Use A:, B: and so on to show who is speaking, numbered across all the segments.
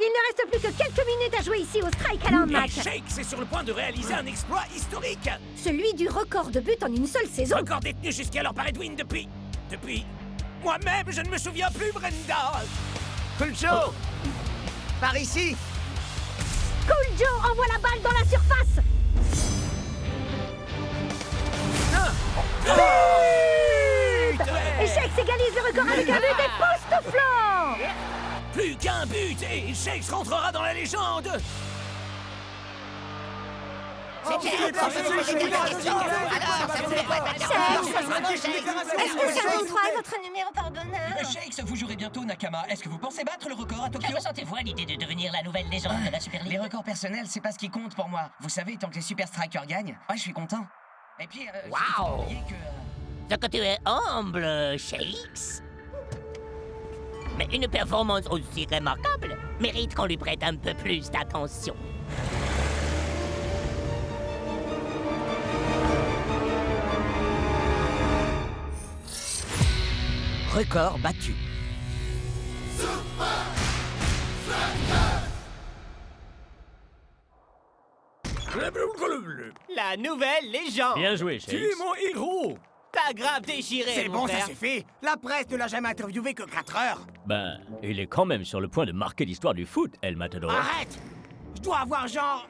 A: Il ne reste plus que quelques minutes à jouer ici au Strike Alarm
B: Et
A: Match.
B: Shakes est sur le point de réaliser un exploit historique.
A: Celui du record de buts en une seule saison.
B: Record détenu jusqu'alors par Edwin depuis... Moi-même, je ne me souviens plus, Brenda.
C: Cool Joe Par ici.
A: Cool Joe envoie la balle dans la surface. Et Shakes égalise le record avec un but des postes au flanc.
B: Plus qu'un but et Shakes rentrera dans la légende.
A: Est-ce que c'est un 3 votre numéro par bonheur?
D: Shakes, vous jouerez bientôt Nakama. Est-ce que vous pensez battre le record à Tokyo?
E: Que ressentez-vous à l'idée de devenir la nouvelle légende de la Super League?
C: Les records personnels, c'est pas ce qui compte pour moi. Vous savez, tant que les Super Strikers gagnent, je suis content. Et puis,
E: Waouh.
C: que...
E: Ce que tu es humble, Shakes. Mais une performance aussi remarquable mérite qu'on lui prête un peu plus d'attention.
F: Record battu.
G: La nouvelle légende.
H: Bien joué, Shakes.
B: Tu es mon héros.
G: T'as grave déchiré,
I: C'est
G: mon
I: bon,
G: frère.
I: ça suffit. La presse ne l'a jamais interviewé que 4 heures.
H: Ben, il est quand même sur le point de marquer l'histoire du foot, El Matador.
I: Arrête. Je dois avoir genre...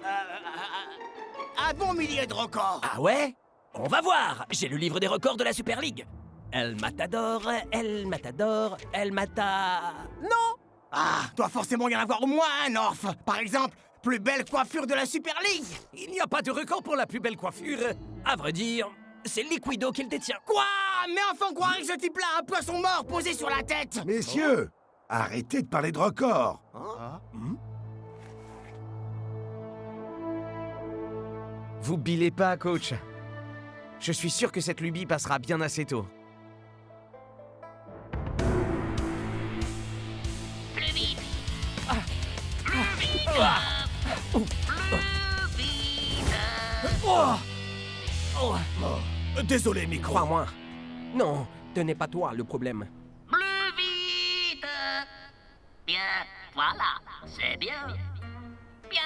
I: un bon millier de records.
B: Ah ouais? On va voir. J'ai le livre des records de la Super League. El Matador, El Matador, El Mata... Non!
I: Ah, doit forcément y en avoir au moins un, Orf. Par exemple, plus belle coiffure de la Super League.
B: Il n'y a pas de record pour la plus belle coiffure. À vrai dire, c'est Liquido qui le détient.
I: Quoi? Mais enfin, croire que ce type-là a un poisson mort posé sur la tête.
J: Messieurs, arrêtez de parler de records.
C: Vous billez pas, coach. Je suis sûr que cette lubie passera bien assez tôt.
E: Plus vite.
B: Désolé, micro.
G: Crois-moi. Non, ce n'est pas toi le problème.
E: Plus vite. Bien, voilà, c'est bien. Bien,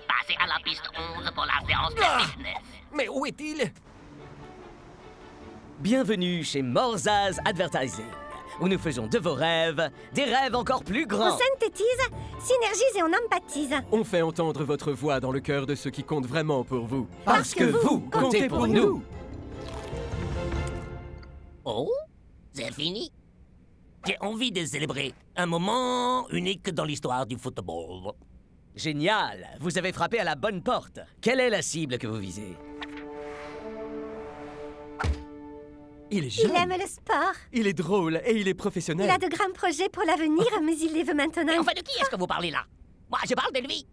E: passez à la piste 11 pour la séance de fitness.
G: Mais où est-il?
F: Bienvenue chez Morzaz Advertising, où nous faisons de vos rêves des rêves encore plus
A: On
F: grands.
A: synthétise, synergise et on empathise.
G: On fait entendre votre voix dans le cœur de ceux qui comptent vraiment pour vous.
F: Parce que vous comptez pour nous.
E: Oh, c'est fini. J'ai envie de célébrer un moment unique dans l'histoire du football.
F: Génial, vous avez frappé à la bonne porte. Quelle est la cible que vous visez?
G: Il est
A: Il
G: jeune,
A: aime le sport.
G: il est drôle et il est
A: Il
G: professionnel.
A: a de grands projets pour l'avenir, mais il les veut maintenant.
E: Mais enfin, de qui est-ce que vous parlez là? Moi, je parle de lui.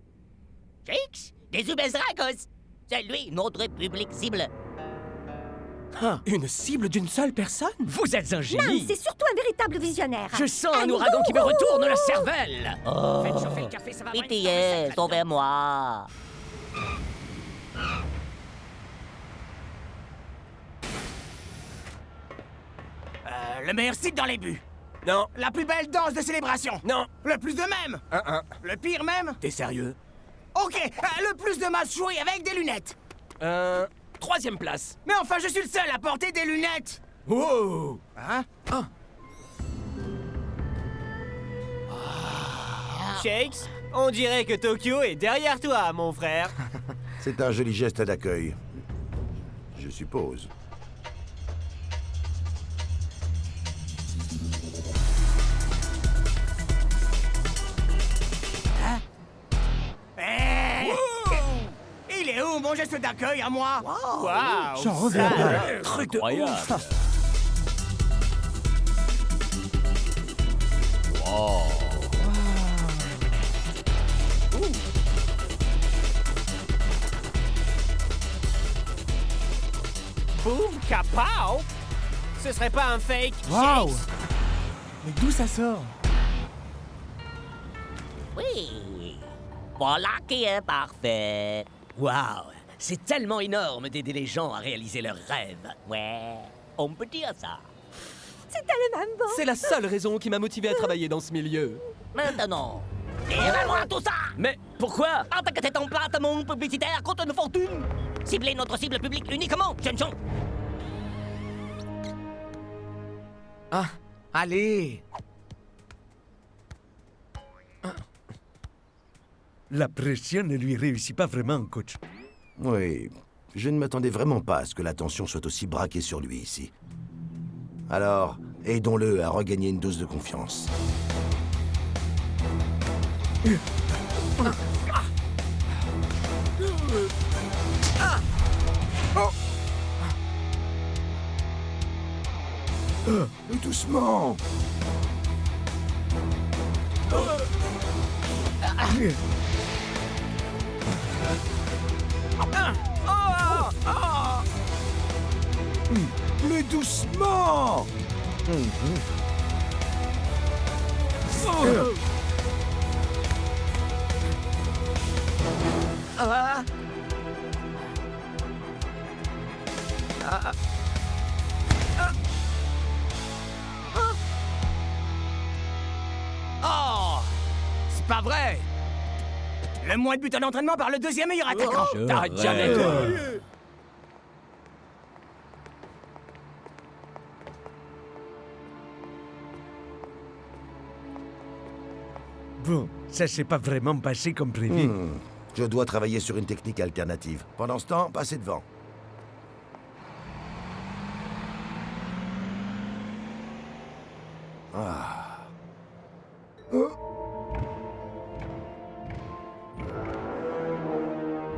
E: Shakes, des Ubez Dragos. C'est lui, notre public cible.
G: Une cible d'une seule personne?
F: Vous êtes un
A: Non,
F: génie.
A: c'est surtout un véritable visionnaire.
F: Je sens un ouragan qui me retourne la cervelle.
B: Faites chauffer le café, ça va vraiment
E: Pitié,
B: être recette,
E: sauvez-moi.
I: Le meilleur site dans les buts.
G: Non.
I: La plus belle danse de célébration.
G: Non.
I: Le plus de même. Le pire même.
G: T'es sérieux?
I: Ok, le plus de matchs joués avec des lunettes.
G: Troisième place.
I: Mais enfin, je suis le seul à porter des lunettes.
G: Wow!
I: Hein?
G: Shakes, on dirait que Tokyo est derrière toi, mon frère.
J: C'est un joli geste d'accueil. Je suppose.
I: Il est où mon geste d'accueil à moi?
G: Waouh!
J: J'en reviens pas.
B: Truc de
H: Incroyable.
B: ouf.
G: Boum, kapow! Ce serait pas un fake?
I: Waouh!
G: Shakes?
I: Mais d'où ça sort?
E: Oui. Voilà qui est parfait.
F: Waouh, c'est tellement énorme d'aider les gens à réaliser leurs rêves.
E: Ouais, on peut dire ça.
A: C'est tellement bon.
G: C'est la seule raison qui m'a motivé à travailler dans ce milieu.
E: Maintenant, Et évaluons tout ça!
F: Mais pourquoi?
E: En tant que c'est ton placement publicitaire contre une fortune! Ciblez notre cible publique uniquement, jeunes gens!
C: Ah, allez.
K: La pression ne lui réussit pas vraiment, coach.
J: Oui, je ne m'attendais vraiment pas à ce que l'attention soit aussi braquée sur lui ici. Alors, aidons-le à regagner une dose de confiance. Doucement. Plus doucement.
B: Oh! C'est pas vrai!
I: Le moins de buts en entraînement par le deuxième meilleur attaquant.
B: T'arrêtes jamais, toi!
K: Bon, ça s'est pas vraiment passé comme prévu.
J: Je dois travailler sur une technique alternative. Pendant ce temps, passez devant. Ah.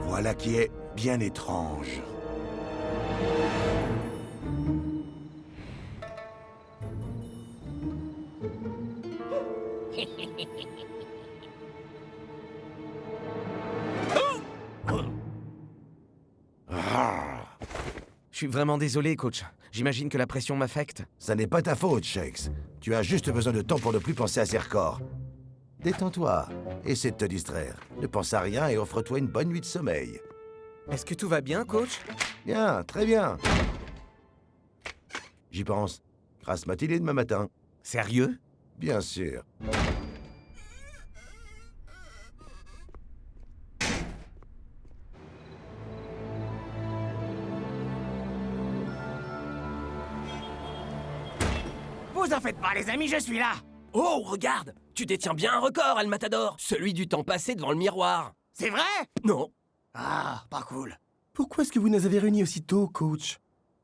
J: Voilà qui est bien étrange.
C: Je suis vraiment désolé, coach. J'imagine que la pression m'affecte.
J: Ça n'est pas ta faute, Shakes. Tu as juste besoin de temps pour ne plus penser à ces records. Détends-toi. Essaie de te distraire. Ne pense à rien et offre-toi une bonne nuit de sommeil.
C: Est-ce que tout va bien, coach?
J: Bien, très bien. J'y pense. Grâce matinée demain matin.
C: Sérieux?
J: Bien sûr.
I: Vous en faites pas, les amis, je suis là.
B: Oh, regarde! Tu détiens bien un record, El Matador! Celui du temps passé devant le miroir.
I: C'est vrai?
B: Non.
I: Ah, pas cool.
L: Pourquoi est-ce que vous nous avez réunis aussitôt, coach?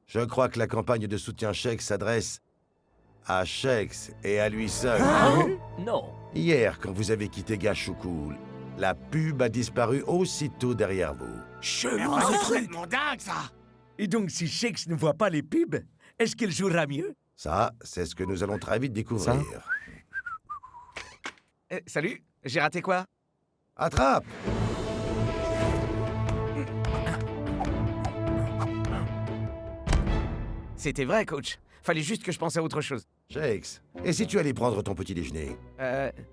J: Je crois que la campagne de soutien Shakes s'adresse à Shakes et à lui seul.
H: Non.
J: Hier, quand vous avez quitté Gashoukoul, la pub a disparu aussitôt derrière vous.
I: Mais c'est complètement dingue, ça.
K: Et donc, si Shakes ne voit pas les pubs, est-ce qu'il jouera mieux?
J: Ça, c'est ce que nous allons très vite découvrir.
C: Salut, j'ai raté quoi?
J: Attrape!
C: C'était vrai, coach. Fallait juste que je pense à autre chose.
J: Shakes, et si tu allais prendre ton petit déjeuner?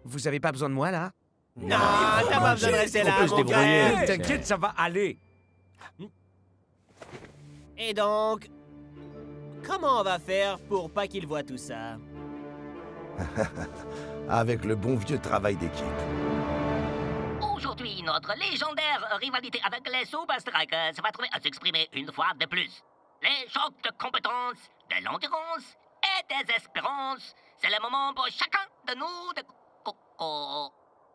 C: Vous avez pas besoin de moi, là?
G: Non, t'as pas besoin de rester là,
H: On peut se
G: mon
H: débrouiller.
G: gars.
K: T'inquiète, ça va aller.
G: Et donc, comment on va faire pour pas qu'il voit tout ça?
J: Avec le bon vieux travail d'équipe.
E: Aujourd'hui, notre légendaire rivalité avec les Super Strikers va trouver à s'exprimer une fois de plus. Les chocs de compétences, de l'endurance et des espérances. C'est le moment pour chacun de nous de...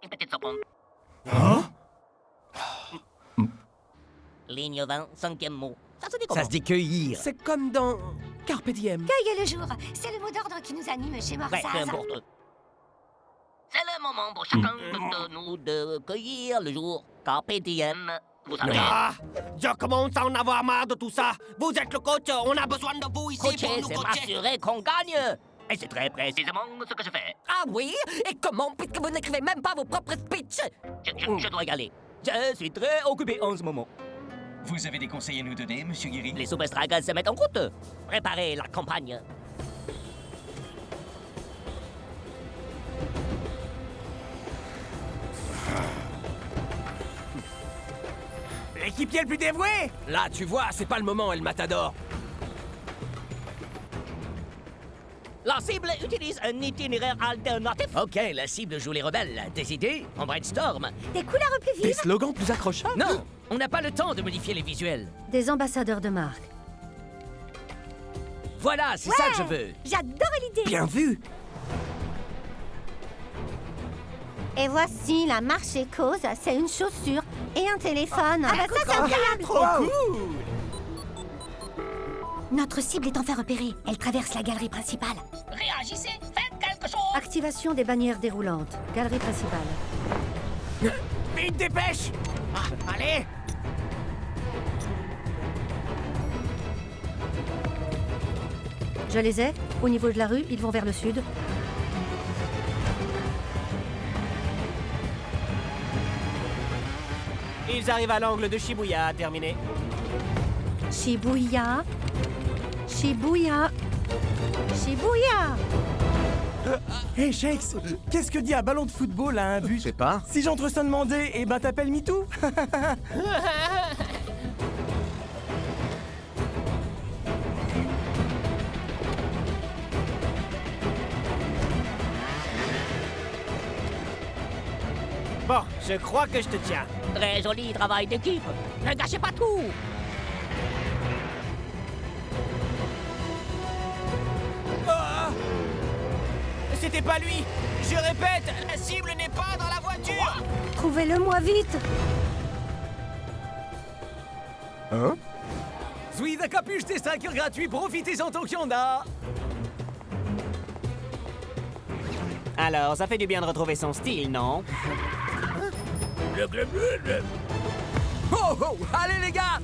E: Une petite seconde. Ligne 20, 5e mot. Ça se dit comment?
C: Ça se dit cueillir.
B: C'est comme dans Carpe Diem.
A: Cueille le jour, c'est le mot d'ordre qui nous anime chez
E: Ouais,
A: Morsaz.
E: peu importe. C'est le moment pour chacun de nous de cueillir le jour. Carpe diem. Vous savez.
G: Ah, je commence à en avoir marre de tout ça. Vous êtes le coach, on a besoin de vous ici pour
E: Coacher,
G: nous
E: c'est
G: coacher.
E: m'assurer qu'on gagne. Et c'est très précisément ce que je fais.
M: Ah oui? Et comment, puisque vous n'écrivez même pas vos propres speeches?
E: Je dois y aller.
F: Je suis très occupé en ce moment.
D: Vous avez des conseils à nous donner, Monsieur Guéry?
E: Les Super Strikers se mettent en route. Préparez la campagne.
I: L'équipier le plus dévoué.
B: Là, tu vois, c'est pas le moment, El Matador.
F: La cible utilise un itinéraire alternatif. OK, la cible joue les rebelles. Des idées? On brainstorm.
A: Des couleurs plus
G: Des
A: vives.
G: slogans plus accrochables?
F: Non, on n'a pas le temps de modifier les visuels.
A: Des ambassadeurs de marque.
F: Voilà, c'est ça que je veux.
A: J'adore l'idée.
G: Bien vu!
A: Et voici la marche et cause. C'est une chaussure et un téléphone. Ah bah ça, c'est incroyable.
G: Trop cool!
A: Notre cible est enfin repérée. Elle traverse la galerie principale.
E: Réagissez, faites quelque chose.
A: Activation des bannières déroulantes. Galerie principale.
I: Vite, dépêche. Allez.
A: Je les ai. Au niveau de la rue, ils vont vers le sud.
G: Ils arrivent à l'angle de Shibuya, terminé.
A: Shibuya. Shibuya. Shibuya.
L: Hey Shakes, qu'est-ce que dit un ballon de football à un but?
C: Je sais pas.
L: Si j'entre sans demander, eh ben t'appelles MeToo?
G: Bon, je crois que je te tiens.
E: Très joli travail d'équipe. Ne gâchez pas tout.
G: C'était pas lui! Je répète, la cible n'est pas dans la voiture!
A: Trouvez-le-moi vite.
K: Hein?
F: Suis de capuche des stickers gratuits, profitez-en tant qu'il y en a.
G: Alors, ça fait du bien de retrouver son style, non?
F: Oh, oh, allez les gars.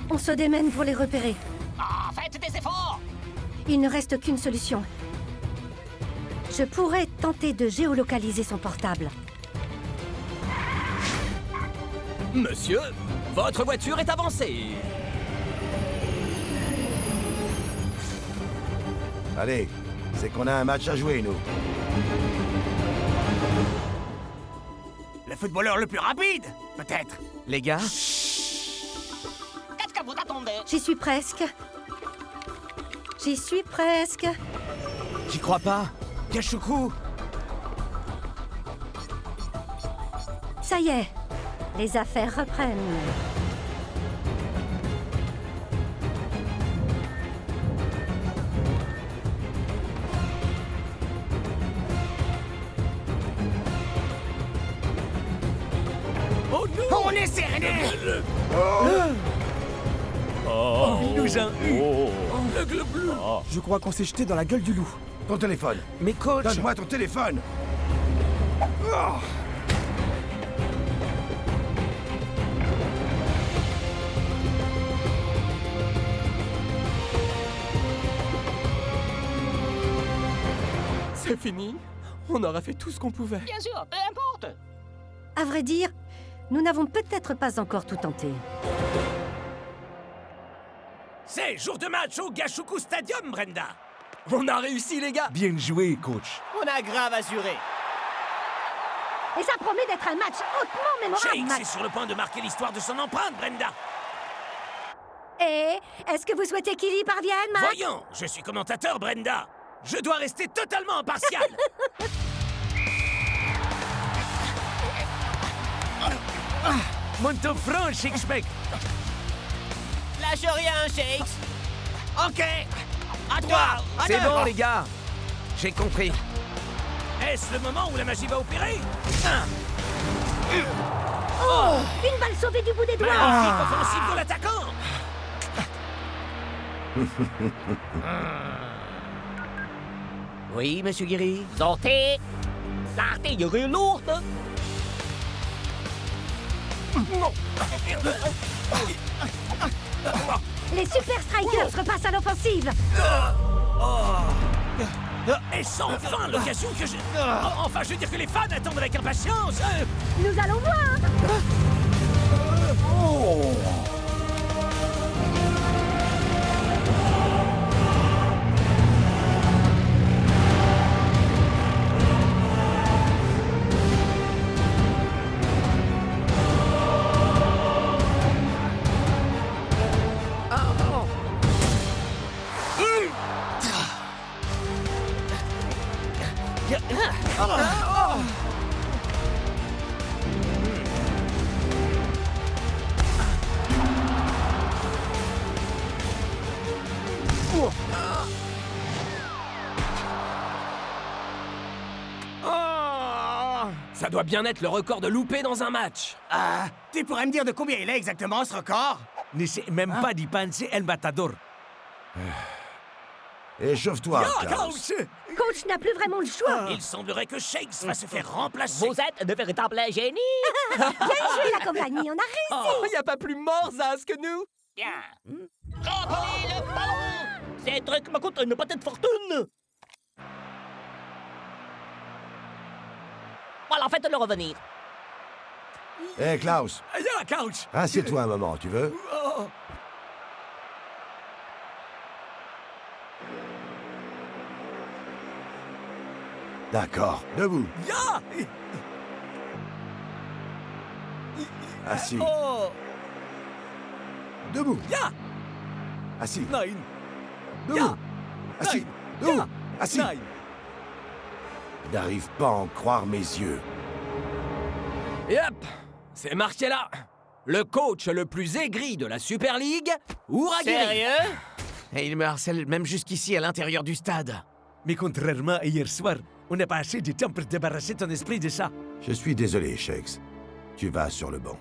A: On se démène pour les repérer.
E: Ah, faites des efforts.
A: Il ne reste qu'une solution. Je pourrais tenter de géolocaliser son portable.
B: Monsieur, votre voiture est avancée.
J: Allez, c'est qu'on a un match à jouer, nous.
I: Le footballeur le plus rapide, peut-être.
C: Les gars,
E: Qu'est-ce que vous attendez?
A: J'y suis presque. J'y suis presque.
C: j'y crois pas. Gashuku,
A: Ça y est, les affaires reprennent.
I: Oh non. On est serré.
K: Il nous a eu.
L: Je crois qu'on s'est jeté dans la gueule du loup.
J: Ton téléphone.
C: mais coach,
J: Donne-moi ton téléphone.
G: C'est fini? On aura fait tout ce qu'on pouvait.
E: Bien sûr, peu importe.
A: À vrai dire, nous n'avons peut-être pas encore tout tenté.
B: C'est jour de match au Gashuku Stadium, Brenda. On a réussi, les gars.
K: Bien joué, coach.
G: On a grave assuré.
A: Et ça promet d'être un match hautement mémorable.
B: Shakes est sur le point de marquer l'histoire de son empreinte, Brenda.
A: Et est-ce que vous souhaitez qu'il y parvienne, Max?
B: Voyons, je suis commentateur, Brenda. Je dois rester totalement impartial.
C: Monto franc, Shakespeare.
G: Lâche rien, Shakes!
B: OK. À toi.
C: C'est bon, les gars. J'ai compris.
B: Est-ce le moment où la magie va opérer?
A: Oh, une balle sauvée du bout des doigts.
B: Magnifique offensive de l'attaquant.
F: Oui, monsieur Guéry.
E: Sortez. L'artillerie lourde.
A: Les Super Strikers repassent à l'offensive.
B: Et sans enfin l'occasion que je... Enfin, je veux dire que les fans attendent avec impatience.
A: Nous allons voir.
B: Ça doit bien être le record de loupé dans un match.
I: Ah, tu pourrais me dire de combien il est exactement, ce record?
K: N'essaie même pas d'y penser, El Matador.
J: Échauffe-toi, Klaus.
A: Coach n'a plus vraiment le choix.
B: Il semblerait que Shakes va se faire remplacer.
F: Vous êtes de véritables génies.
A: Bien joué, la compagnie, on a réussi.
F: Oh, y a pas plus Morzas que nous.
E: Bien. Remplis le ballon.
F: Ces trucs me coûtent une petite fortune. Voilà, faites-le revenir.
J: Hé, Klaus,
K: Ya, Couch.
J: assieds-toi un moment, tu veux? D'accord, debout.
K: Ya!
J: Assis.
K: Oh!
J: Debout.
K: Ya!
J: Assis.
K: Nine.
J: Debout.
K: Ya!
J: Assis.
K: Nine.
J: Debout.
K: Ya!
J: Assis.
K: Nine.
J: Je n'arrive pas à en croire mes yeux.
B: Yep, c'est marqué là. Le coach le plus aigri de la Super League, Uragiri.
F: Sérieux?
C: Et il me harcèle même jusqu'ici à l'intérieur du stade.
K: Mais contrairement à hier soir, on n'a pas assez de temps pour débarrasser ton esprit de ça.
J: Je suis désolé, Shakes. Tu vas sur le banc.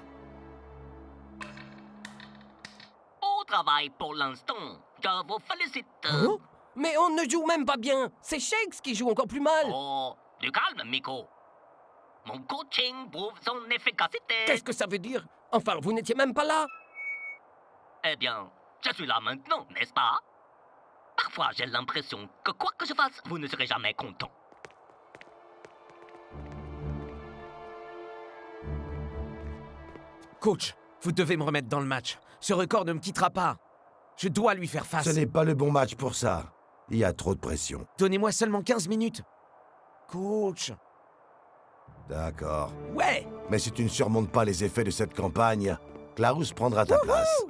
E: Au travail pour l'instant. Je vous félicite.
B: Hein? Mais on ne joue même pas bien. C'est Shakes qui joue encore plus mal.
E: Oh, du calme, Miko. Mon coaching prouve son efficacité.
B: Qu'est-ce que ça veut dire? Enfin, vous n'étiez même pas là.
E: Eh bien, je suis là maintenant, n'est-ce pas? Parfois, j'ai l'impression que quoi que je fasse, vous ne serez jamais content.
C: Coach, vous devez me remettre dans le match. Ce record ne me quittera pas. Je dois lui faire face.
J: Ce n'est pas le bon match pour ça. Il y a trop de pression.
C: Donnez-moi seulement 15 minutes. Coach.
J: D'accord.
C: Ouais!
J: Mais si tu ne surmontes pas les effets de cette campagne, Klaus prendra ta place.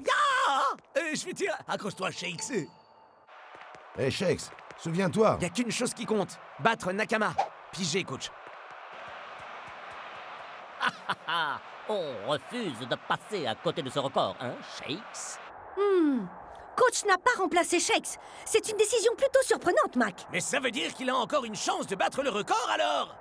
K: Je vais dire, accroche-toi, Shakes.
J: Hé, Shakes, souviens-toi.
C: Y a qu'une chose qui compte. Battre Nakama. Pigé, coach.
F: On refuse de passer à côté de ce record, hein, Shakes?
A: Coach n'a pas remplacé Shakes. C'est une décision plutôt surprenante, Mac.
B: Mais ça veut dire qu'il a encore une chance de battre le record alors?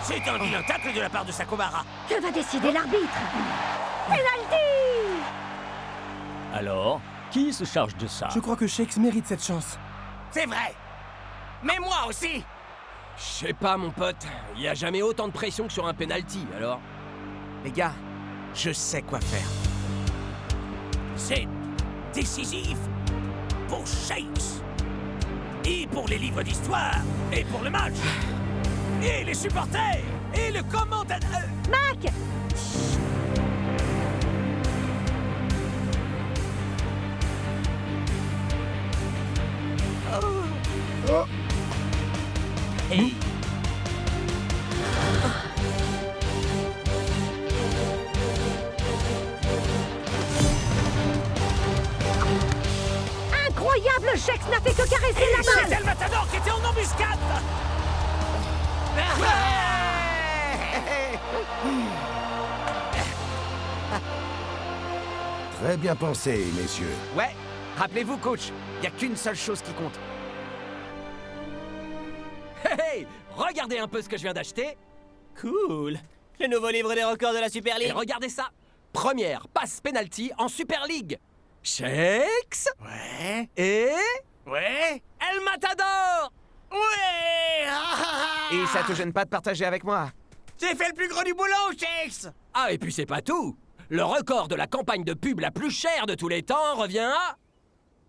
B: C'est un vilain tacle de la part de Sakomara.
A: Que va décider l'arbitre? Penalty!
H: Alors, qui se charge de ça?
L: Je crois que Shakes mérite cette chance.
I: C'est vrai. Mais moi aussi.
B: Je sais pas, mon pote. Il y a jamais autant de pression que sur un penalty, alors.
C: Les gars, je sais quoi faire.
B: C'est décisif pour Shakes. Et pour les livres d'histoire. Et pour le match. Et les supporters. Et le commentateur.
A: Mac!
B: Hey.
A: Incroyable! Shakes n'a fait que caresser la balle!
B: C'était le Matador qui était en embuscade.
J: Très bien pensé, messieurs.
C: Ouais, rappelez-vous, coach, y a qu'une seule chose qui compte.
B: Hey, regardez un peu ce que je viens d'acheter.
G: Cool. Le nouveau livre des records de la Super
B: Et
G: League.
B: regardez ça. Première passe penalty en Super League. Shakes
I: Ouais.
B: et
I: Ouais.
B: El Matador.
I: Ouais.
C: Et ça te gêne pas de partager avec moi?
I: J'ai fait le plus gros du boulot, Shakes.
B: Ah, et puis c'est pas tout. Le record de la campagne de pub la plus chère de tous les temps revient à...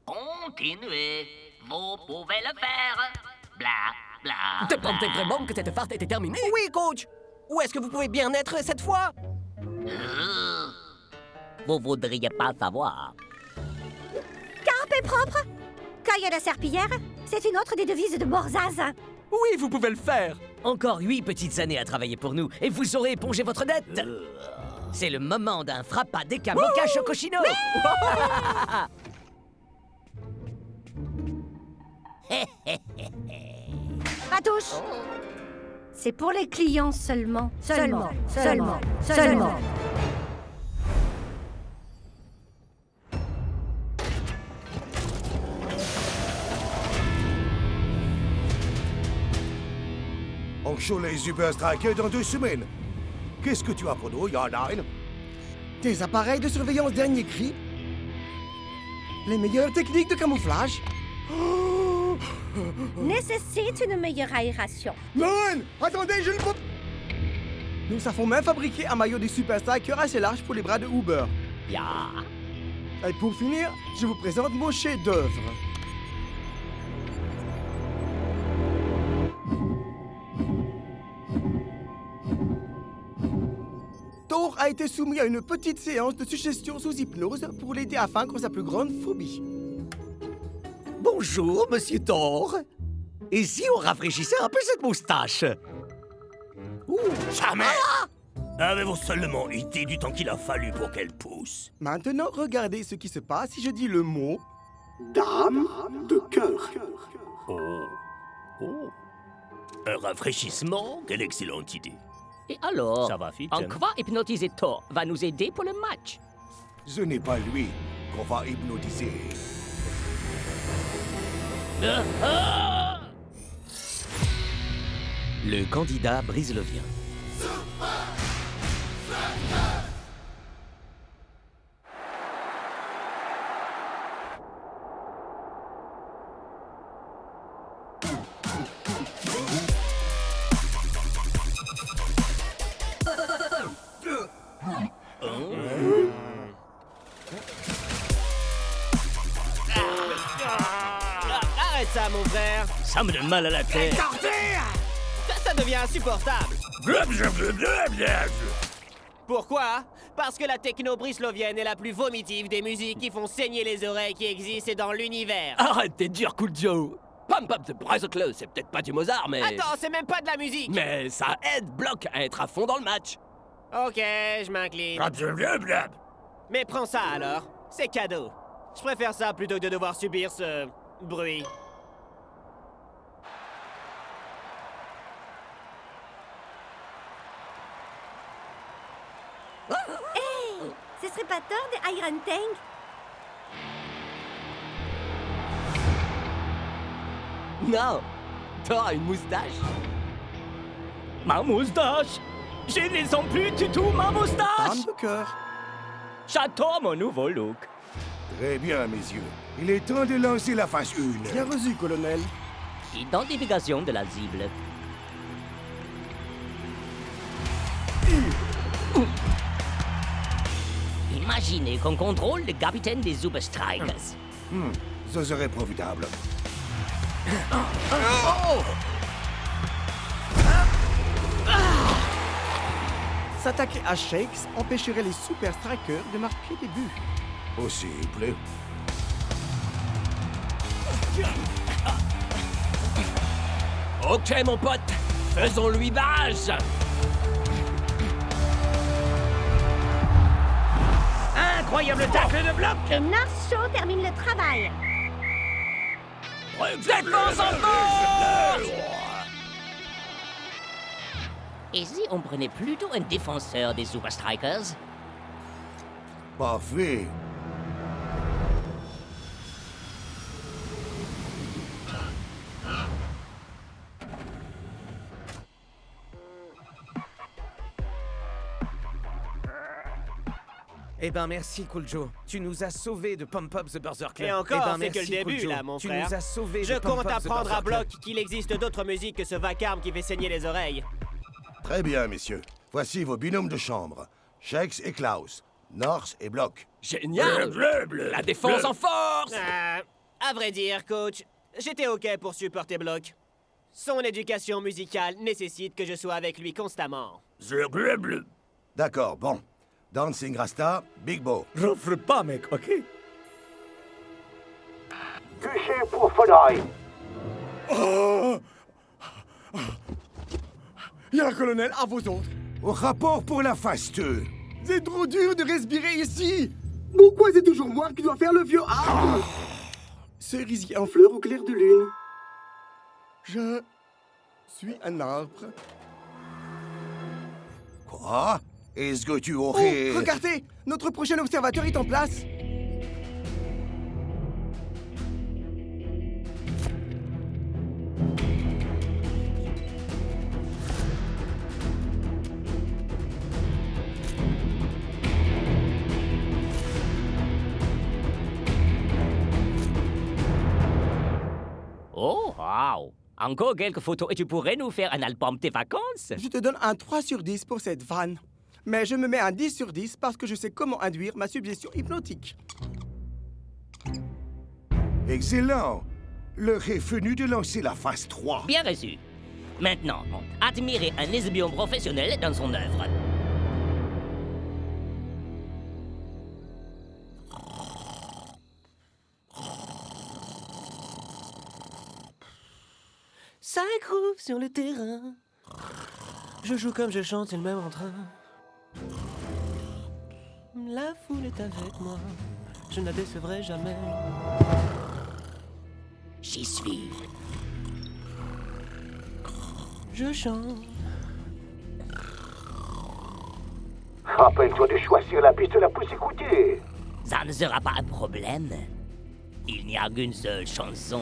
E: Continuez. Vous pouvez le faire. Bla, bla.
F: Te pensez vraiment que cette farce était terminée?
B: Oui, coach. Où est-ce que vous pouvez bien être cette fois?
F: Vous voudriez pas savoir.
A: Carpe est propre. Quand il y a la serpillière, C'est une autre des devises de Morzaz.
K: Oui, vous pouvez le faire.
F: Encore 8 petites années à travailler pour nous et vous aurez épongé votre dette. C'est le moment d'un frappa deca mocha chocochino.
A: Patouche. C'est pour les clients seulement. Seulement.
J: On show les Super Strikers dans 2 semaines. Qu'est-ce que tu as pour nous, Yarnine?
L: Des appareils de surveillance dernier cri. Les meilleures techniques de camouflage.
A: Nécessite une meilleure aération.
L: Non! Attendez, je ne peux... Nous savons même fabriquer un maillot des Super Strikers assez large pour les bras de Uber.
F: Ya.
L: Et pour finir, je vous présente mon chef-d'œuvre. Thor a été soumis à une petite séance de suggestion sous hypnose pour l'aider à vaincre sa plus grande phobie.
K: Bonjour, monsieur Thor. Et si on rafraîchissait un peu cette moustache?
B: Jamais. Avez-vous seulement idée du temps qu'il a fallu pour qu'elle pousse?
L: Maintenant, regardez ce qui se passe si je dis le mot...
N: Dame de cœur.
B: Oh. Un rafraîchissement? Quelle excellente idée.
H: Et alors,
B: Ça va, Fitch?
H: en quoi hypnotiser Thor va nous aider pour le match?
J: Ce n'est pas lui qu'on va hypnotiser.
C: Le candidat brise-le-vien.
G: Arrête ça, mon frère.
B: Ça me donne mal à la tête.
G: Ça devient insupportable. Pourquoi? Parce que la techno brislovienne est la plus vomitive des musiques qui font saigner les oreilles qui existent dans l'univers.
K: Arrête d'être dur, Cool Joe. Pump Up the Bicycle, c'est peut-être pas du Mozart, mais...
G: Attends, c'est même pas de la musique.
K: Mais ça aide Block à être à fond dans le match.
G: Ok, je m'incline. Mais prends ça alors. C'est cadeau. Je préfère ça plutôt que de devoir subir ce... bruit.
A: Hey! Ce serait pas Thor de Iron Tank?
K: Non, Thor a une moustache.
H: Ma moustache! Je ne sens plus du tout ma moustache!
L: Dame de cœur.
H: J'adore mon nouveau look.
J: Très bien, messieurs. Il est temps de lancer la phase 1.
L: Bien reçu, colonel.
H: Identification de la cible. Imaginez qu'on contrôle le capitaine des Super Strikers.
J: Ce serait profitable.
L: S'attaquer à Shakes empêcherait les Super Strikers de marquer des buts.
J: Possible.
K: Ok, mon pote, faisons-lui barrage.
B: Incroyable tacle de bloc.
A: Et North Show termine le travail.
K: Défense en force!
H: Et si on prenait plutôt un défenseur des Super Strikers?
J: Parfait.
C: Eh ben merci, Cool Joe. Tu nous as sauvés de Pump Up the Berserker.
G: Et encore,
C: Eh ben,
G: c'est que le
C: merci, Cool
G: début,
C: Joe.
G: là, mon
C: tu
G: frère.
C: nous as sauvés
G: Je
C: de Pump
G: compte
C: Up the
G: apprendre à
C: Berserker.
G: Block qu'il existe d'autres musiques que ce vacarme qui fait saigner les oreilles.
J: Très bien, messieurs. Voici vos binômes de chambre. Shakes et Klaus. North et Block.
K: Génial! La défense en force!
G: À vrai dire, coach, j'étais OK pour supporter Block. Son éducation musicale nécessite que je sois avec lui constamment.
J: D'accord, bon. Dancing Rasta, Big Bo.
K: J'offre pas, mec, ok?
N: Touché pour Fonoy.
L: Oh. Bien, colonel, à vos ordres.
J: Au rapport pour la phase 2.
L: C'est trop dur de respirer ici.
N: Pourquoi c'est toujours moi qui dois faire le vieux arbre?
L: Cerisier en
N: Fleur au clair de lune.
L: Je suis un arbre.
J: Quoi? Est-ce que tu
L: Oh,
J: aurais...
L: regardez! Notre prochain observateur est en place.
H: Oh, wow! Encore quelques photos et tu pourrais nous faire un album tes vacances?
L: Je te donne un 3 sur 10 pour cette vanne. Mais je me mets un 10 sur 10 parce que je sais comment induire ma suggestion hypnotique.
J: Excellent. L'heure est venue de lancer la phase 3.
H: Bien reçu. Maintenant, admirez un espion professionnel dans son œuvre.
G: Ça groove sur le terrain. Je joue comme je chante, c'est le même en train. La foule est avec moi. Je ne la décevrai jamais.
H: J'y suis.
G: Je chante.
J: Rappelle-toi de choisir la piste la plus écoutée.
H: Ça ne sera pas un problème. Il n'y a qu'une seule chanson.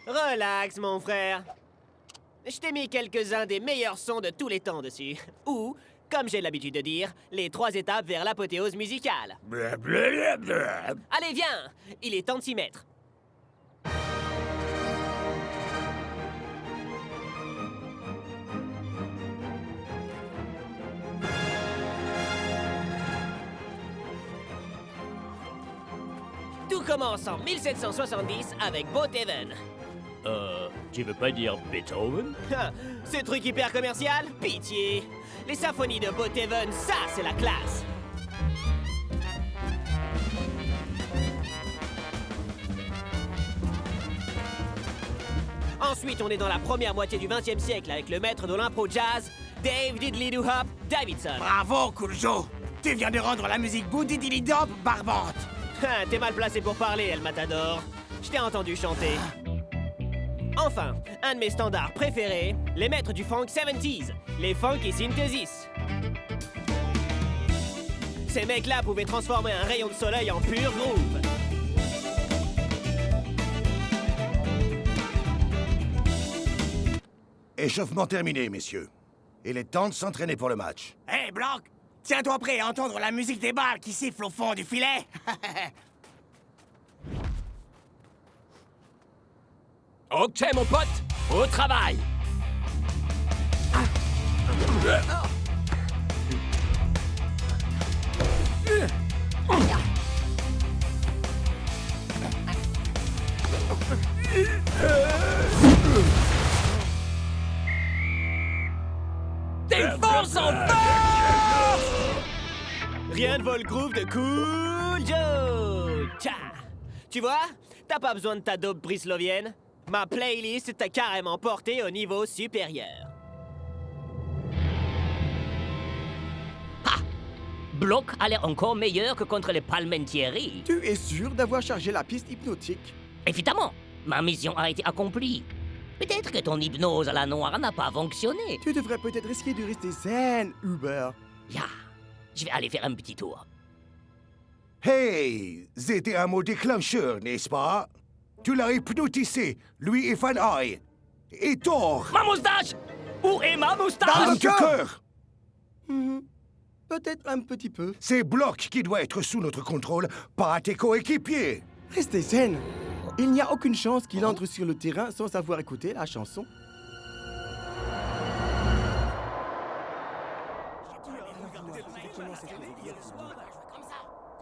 G: Relax, mon frère. Je t'ai mis quelques-uns des meilleurs sons de tous les temps dessus. Ou, comme j'ai l'habitude de dire, les 3 étapes vers l'apothéose musicale. Allez, viens! Il est temps de s'y mettre. Tout commence en 1770 avec Beethoven.
H: Tu veux pas dire Beethoven?
G: Ce truc hyper commercial? Pitié! Les symphonies de Beethoven, ça, c'est la classe! Ensuite, on est dans la première moitié du XXe siècle avec le maître de l'impro jazz, Dave Diddley-Doo-Hop Davidson.
I: Bravo, Cooljo. Tu viens de rendre la musique boudidilidop barbante.
G: T'es mal placé pour parler, El Matador. Je t'ai entendu chanter. Enfin, un de mes standards préférés, les maîtres du funk 70s, les Funky Synthesis. Ces mecs-là pouvaient transformer un rayon de soleil en pur groove.
J: Échauffement terminé, messieurs. Il est temps de s'entraîner pour le match.
I: Hé, Blanc, tiens-toi prêt à entendre la musique des balles qui sifflent au fond du filet.
H: Ok, mon pote, au travail! Défonce en force!
G: Rien ne vaut le groove de Cool Joe! Tcha! Tu vois, t'as pas besoin de ta dope brislovienne. Ma playlist t'a carrément porté au niveau supérieur.
H: Ah! Bloc a l'air encore meilleur que contre les Palmentieri.
L: Tu es sûr d'avoir chargé la piste hypnotique?
H: Évidemment, ma mission a été accomplie. Peut-être que ton hypnose à la noire n'a pas fonctionné.
L: Tu devrais peut-être risquer de rester zen, Uber.
H: Ya, je vais aller faire un petit tour.
J: Hey, c'était un mot déclencheur, n'est-ce pas? Tu l'as hypnotisé, lui et Van Eye. Et Thor.
H: Ma moustache! Où est ma moustache?
J: Dans le cœur.
L: Peut-être un petit peu.
J: C'est Block qui doit être sous notre contrôle, pas tes coéquipiers.
L: Restez zen. Il n'y a aucune chance qu'il entre sur le terrain sans savoir écouter la chanson.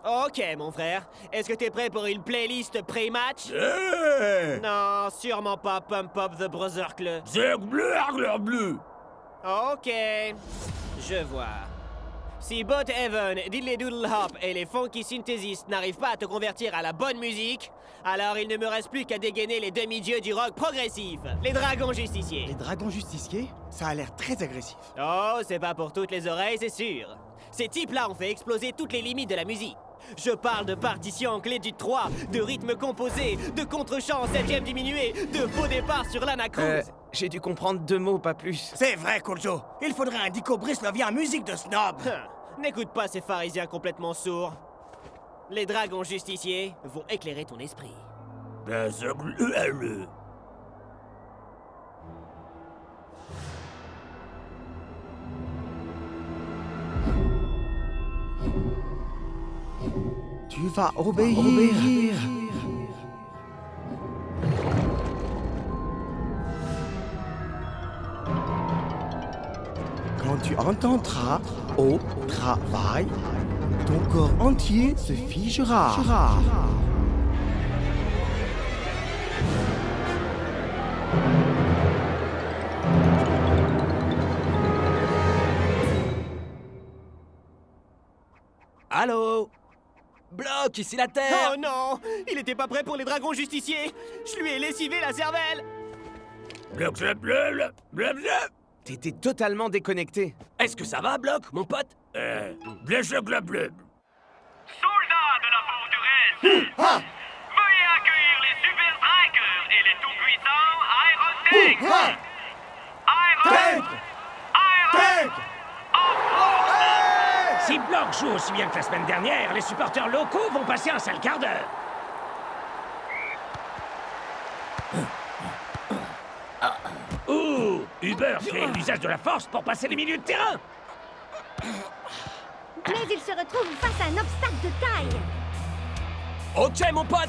G: Ok, mon frère. Est-ce que t'es prêt pour une playlist pré-match? Non, sûrement pas Pump Up the Brother Club.
B: Bleu.
G: Ok, je vois. Si Bot Heaven, Diddly Doodle Hop et les Funky Synthesistes n'arrivent pas à te convertir à la bonne musique, alors il ne me reste plus qu'à dégainer les demi-dieux du rock progressif, les Dragons Justiciers.
L: Les dragons justiciers? Ça a l'air très agressif.
G: Oh, c'est pas pour toutes les oreilles, c'est sûr. Ces types-là ont fait exploser toutes les limites de la musique. Je parle de partitions en clé du 3, de rythmes composés, de contre-chants en 7e diminué, de faux départs sur l'anacruse.
C: J'ai dû comprendre 2 mots, pas plus.
I: C'est vrai, Kojo. Il faudrait un Dico Brislovien en musique de snob.
G: N'écoute pas ces pharisiens complètement sourds. Les dragons justiciers vont éclairer ton esprit.
L: Tu vas obéir. Quand tu entendras au travail, ton corps entier se figera.
F: Allô? Bloc, ici la Terre!
G: Oh non! Il était pas prêt pour les dragons justiciers! Je lui ai lessivé la cervelle!
C: T'étais totalement déconnecté.
F: Est-ce que ça va, Bloc, mon pote?
B: Soldats
O: de la forteresse, veuillez accueillir les Super Strikers et les tout-puissants Iron Tanks.
B: Si Block joue aussi bien que la semaine dernière, les supporters locaux vont passer un sale quart d'heure. Ouh, Uber fait l'usage de la force pour passer les milieux de terrain.
A: Mais il se retrouve face à un obstacle de taille.
F: Ok, mon pote!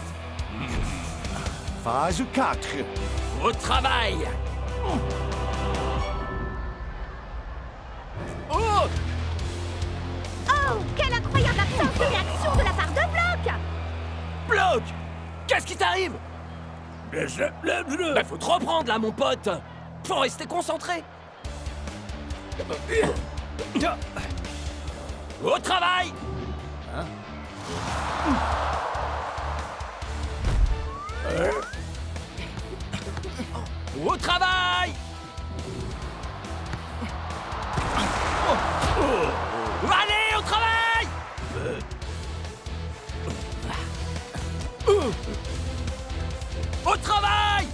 J: Phase 4.
F: Au travail! Oh!
A: Oh, quelle incroyable absence de réaction de la part de Bloc!
F: Bloc! Qu'est-ce qui t'arrive? Faut te reprendre là, mon pote! Faut rester concentré! Au travail! Au travail! Allez, au travail! Au travail!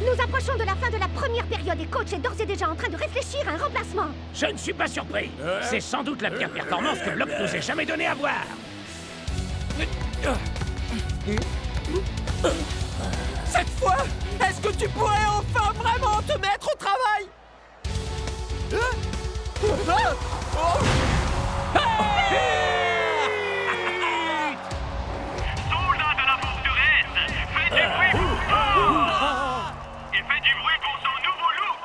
A: Nous approchons de la fin de la première période et coach est d'ores et déjà en train de réfléchir à un remplacement.
B: Je ne suis pas surpris. C'est sans doute la pire performance que Block nous ait jamais donnée à voir.
F: Cette fois, est-ce que tu pourrais enfin vraiment te mettre au travail?
O: Soldats de la forteresse, faites du bruit pour Thor. Il fait du bruit pour son nouveau look.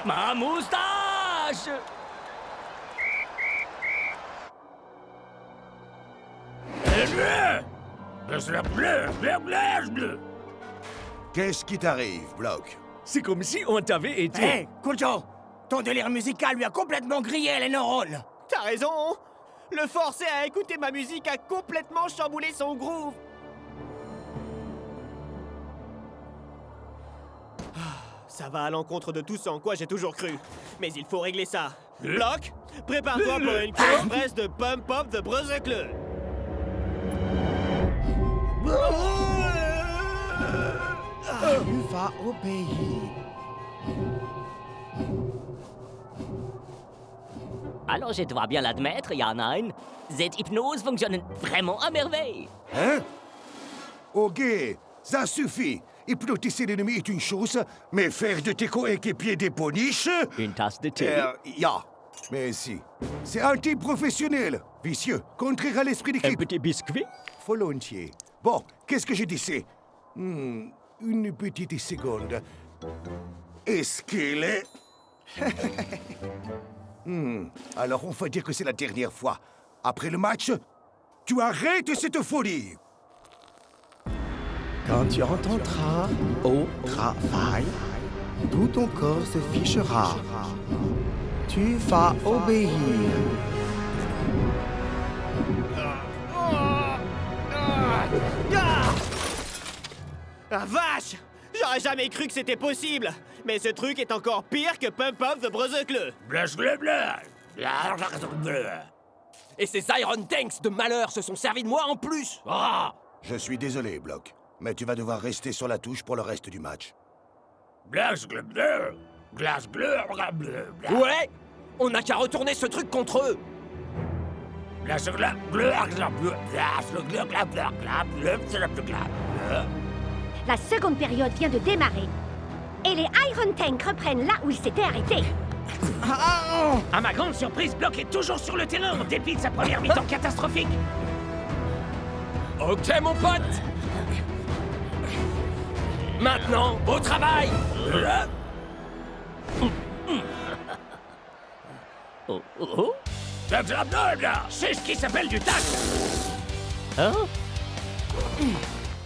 F: Ma moustache!
J: Qu'est-ce qui t'arrive, Block?
K: C'est comme si on t'avait été...
I: Hé, Kojo, ton délire musical lui a complètement grillé les neurones.
G: T'as raison! Le forcer à écouter ma musique a complètement chamboulé son groove. Ça va à l'encontre de tout ce en quoi j'ai toujours cru. Mais il faut régler ça. Block, prépare-toi pour une course express de Pump Up the Brother Club.
L: Tu vas obéir.
H: Alors, je dois bien l'admettre, Yann, cette hypnose fonctionne vraiment à merveille.
J: Hein? Ok, ça suffit. Hypnotiser l'ennemi est une chose, mais faire de tes coéquipiers des poniches...
H: Une tasse de thé.
J: Mais si. C'est anti-professionnel, vicieux, contraire à l'esprit d'équipe.
H: Un petit biscuit?
J: Volontiers. Bon, qu'est-ce que je disais? Une petite seconde. Est-ce qu'il est... Alors on va dire que c'est la dernière fois. Après le match, tu arrêtes cette folie.
L: Quand tu entendras au travail, tout ton corps se fichera. Tu vas obéir.
G: Ah vache! J'aurais jamais cru que c'était possible! Mais ce truc est encore pire que Pump Up the Brother Club!
P: Et ces Iron Tanks de malheur se sont servis de moi en plus! Ah!
J: Je suis désolé, Block, mais tu vas devoir rester sur la touche pour le reste du match.
P: Ouais! On n'a qu'à retourner ce truc contre eux!
A: La seconde période vient de démarrer. Et les Iron Tanks reprennent là où ils s'étaient arrêtés.
B: À ma grande surprise, Block est toujours sur le terrain en dépit de sa première mi-temps catastrophique.
P: Ok, mon pote! Maintenant, au travail!
B: C'est ce qui s'appelle du tac.
H: Hein?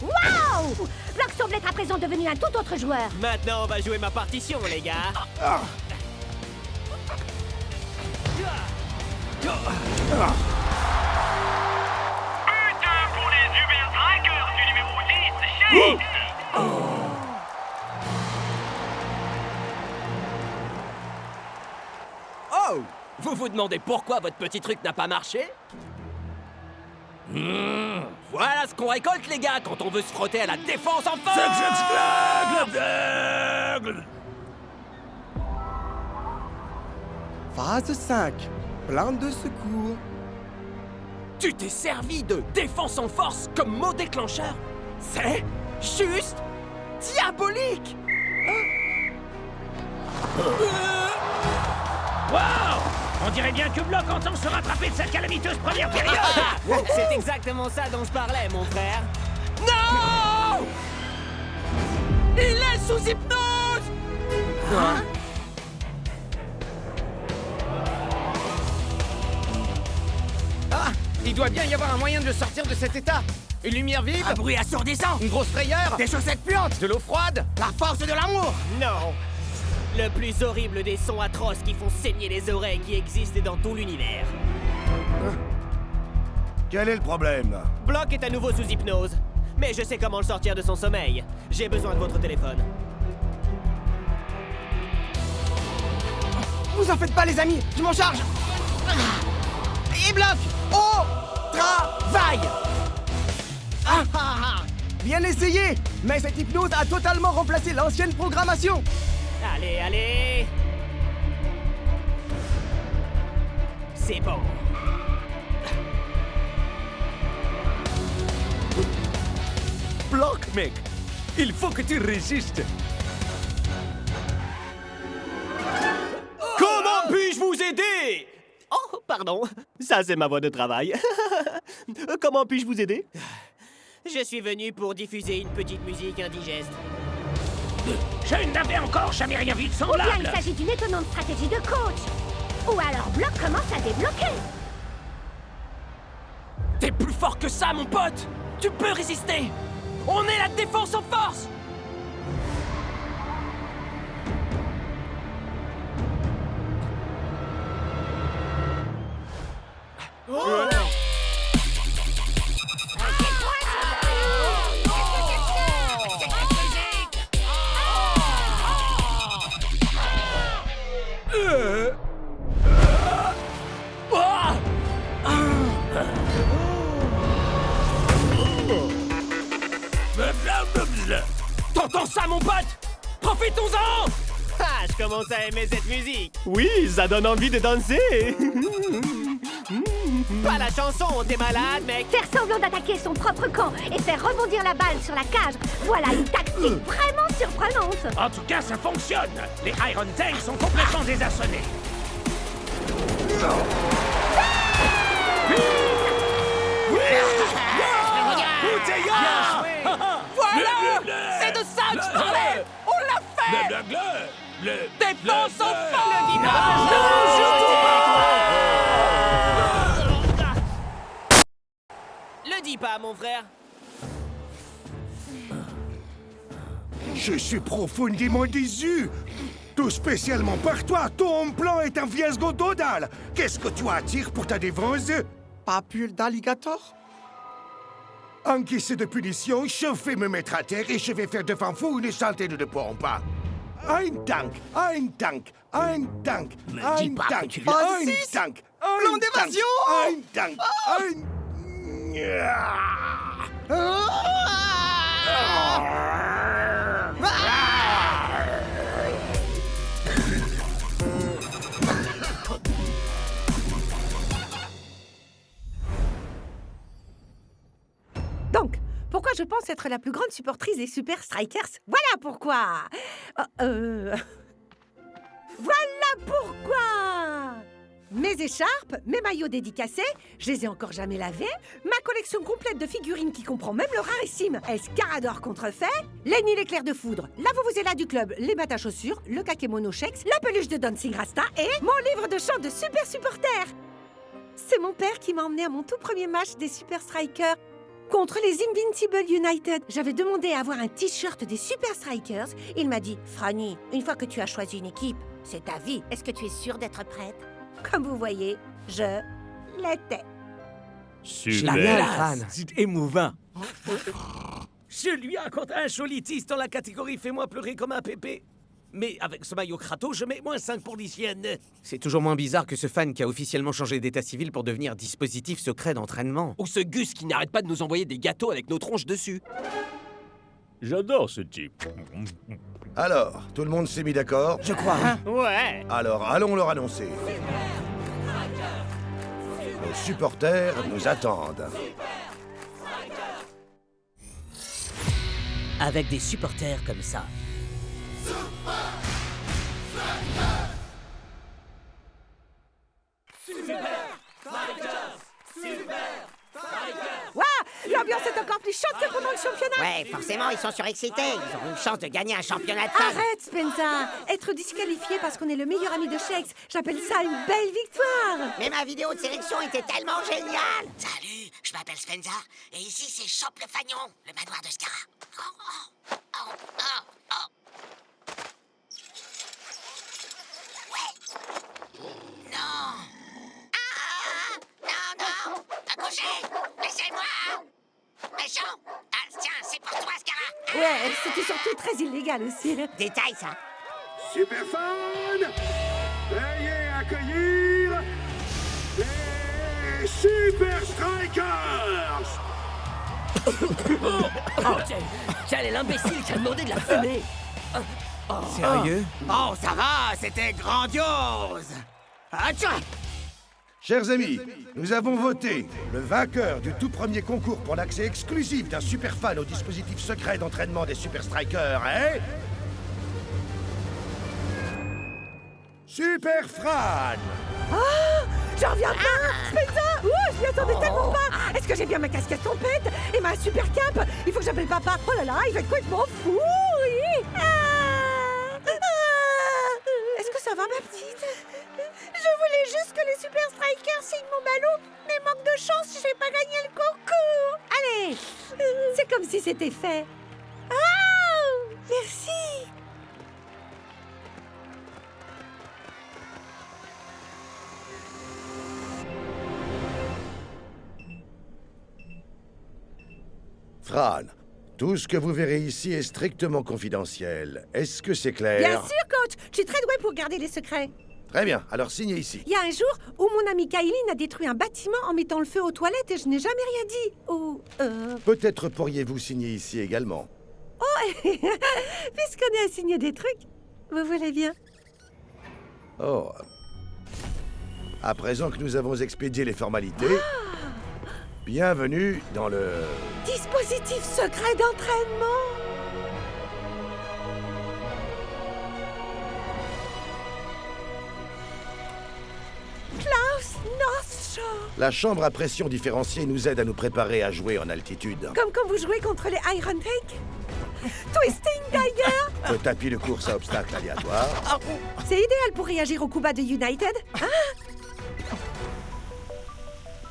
A: Waouh! Block semble être à présent devenu un tout autre joueur.
G: Maintenant, on va jouer ma partition, les gars.
O: But pour les Uber Strikers du numéro 10, Shakes.
P: Oh! Vous vous demandez pourquoi votre petit truc n'a pas marché? Voilà ce qu'on récolte, les gars, quand on veut se frotter à la défense en force!
L: Phase 5. Plan de secours.
P: Tu t'es servi de défense en force comme mot déclencheur? C'est juste diabolique!
B: Wow! On dirait bien que Block entend se rattraper de sa calamiteuse première période.
G: C'est exactement ça dont je parlais, mon frère.
P: Non! Il est sous hypnose!
C: Hein? Ah! Il doit bien y avoir un moyen de le sortir de cet état. Une lumière vive.
I: Un bruit assourdissant.
C: Une grosse frayeur.
I: Des chaussettes puantes.
C: De l'eau froide.
I: La force de l'amour.
G: Non! Le plus horrible des sons atroces qui font saigner les oreilles qui existent dans tout l'univers.
J: Quel est le problème?
G: Block est à nouveau sous hypnose. Mais je sais comment le sortir de son sommeil. J'ai besoin de votre téléphone.
L: Vous en faites pas, les amis, je m'en charge. Et Block, au travail. Bien essayé, mais cette hypnose a totalement remplacé l'ancienne programmation.
G: Allez, allez! C'est bon.
K: Block, mec! Il faut que tu résistes!
G: Comment puis-je vous aider? Oh, pardon. Ça, c'est ma voix de travail. Comment puis-je vous aider? Je suis venu pour diffuser une petite musique indigeste.
B: Je n'avais encore jamais rien vu de
A: Ou bien
B: semblable.
A: il s'agit d'une étonnante stratégie de coach. Ou alors Block commence à débloquer.
P: T'es plus fort que ça, mon pote! Tu peux résister! On est la défense en force! T'entends ça, mon pote? Profitons-en!
G: Ah, je commence à aimer cette musique. Oui, ça donne envie de danser. Pas la chanson, t'es malade, mec.
A: Faire semblant d'attaquer son propre camp et faire rebondir la balle sur la cage. Voilà une tactique vraiment surprenante.
B: En tout cas, ça fonctionne. Les Iron Tanks sont complètement désarçonnés.
P: Voilà! C'est de ça que je parlais! On l'a fait! Défense en force!
G: Le dis pas, mon frère.
Q: Je suis profondément déçu. Tout spécialement par toi, ton plan est un fiasco total. Qu'est-ce que tu attires pour ta défense?
L: Papule d'alligator?
Q: Encaissé de punition, je vais me mettre à terre et je vais faire de Fanfou une centaine de pompes. Un tank, un tank, un tank, un tank, un tank,
L: Plan d'évasion!
Q: un tank,
R: Donc, pourquoi je pense être la plus grande supportrice des Super Strikers? Voilà pourquoi! Voilà pourquoi! Mes écharpes, mes maillots dédicacés, je les ai encore jamais lavés, ma collection complète de figurines qui comprend même le rarissime Escarador contrefait, Lenny l'éclair de foudre, la Vuvuzela du club, les battes à chaussures, le Kakemono Shex, la peluche de Dancing Rasta et mon livre de chant de super supporters! C'est mon père qui m'a emmené à mon tout premier match des Super Strikers contre les Invincible United. J'avais demandé à avoir un t-shirt des Super Strikers. Il m'a dit, Franny, une fois que tu as choisi une équipe, c'est ta vie. Est-ce que tu es sûre d'être prête? Comme vous voyez, je l'étais.
K: Génial, Fran. C'est émouvant. Je lui accorde un joli tease dans la catégorie Fais-moi pleurer comme un pépé. Mais avec ce maillot Kratos, je mets moins 5 pour l'hygiène.
C: C'est toujours moins bizarre que ce fan qui a officiellement changé d'état civil pour devenir dispositif secret d'entraînement.
P: Ou ce Gus qui n'arrête pas de nous envoyer des gâteaux avec nos tronches dessus.
S: J'adore ce type.
J: Alors, tout le monde s'est mis d'accord?
G: Je crois. Ouais.
J: Alors, allons leur annoncer. Nos supporters nous attendent.
F: Avec des supporters comme ça.
R: Waouh! L'ambiance est encore plus chaude que pendant le championnat!
A: Ouais, forcément, ils sont surexcités. Ils auront une chance de gagner un championnat de fans.
R: Arrête, Spencer! Être disqualifié parce qu'on est le meilleur ami de Shex, j'appelle ça une belle victoire!
A: Mais ma vidéo de sélection était tellement géniale! Salut, je m'appelle Spencer, et ici c'est Chope le Fagnon, le manoir de Scara. Laissez-moi! Méchant! Ah, tiens, c'est pour toi, Scara!
R: Ouais, c'était surtout très illégal aussi.
A: Détail, ça!
N: Super fan! Veuillez accueillir les Super Strikers!
H: Quel est l'imbécile qui a demandé de la fumer?
C: Sérieux?
I: Oh, ça va, c'était grandiose! Atcha!
J: Chers amis, nous avons voté. Le vainqueur du tout premier concours pour l'accès exclusif d'un super fan au dispositif secret d'entraînement des Super Strikers est... Super Fran!
R: Ah! J'en reviens pas! Spencer! Ouh, je m'y attendais tellement pas! Est-ce que j'ai bien ma casquette tempête? Et ma super cape? Il faut que j'appelle papa! Oh là là, il va être complètement fou! Oui. Est-ce que ça va, ma petite? Je voulais juste que les Super Strikers signent mon ballot, mais manque de chance, j'ai pas gagné le concours! Allez! C'est comme si c'était fait! Ah! Merci!
J: Fran, tout ce que vous verrez ici est strictement confidentiel. Est-ce que c'est clair?
R: Bien sûr, coach! Je suis très douée pour garder les secrets.
J: Très bien, alors signez ici.
R: Il y a un jour où mon ami Kylie a détruit un bâtiment en mettant le feu aux toilettes et je n'ai jamais rien dit. Ou,
J: Peut-être pourriez-vous signer ici également.
R: Oh, puisqu'on est à signer des trucs, vous voulez bien?
J: Oh. À présent que nous avons expédié les formalités, bienvenue dans le...
R: Dispositif secret d'entraînement! Klaus Northshore!
J: La chambre à pression différenciée nous aide à nous préparer à jouer en altitude.
R: Comme quand vous jouez contre les Iron Take? Twisting Tiger!
J: Le tapis de course à obstacles aléatoires.
R: C'est idéal pour réagir au coup bas de United. Hein?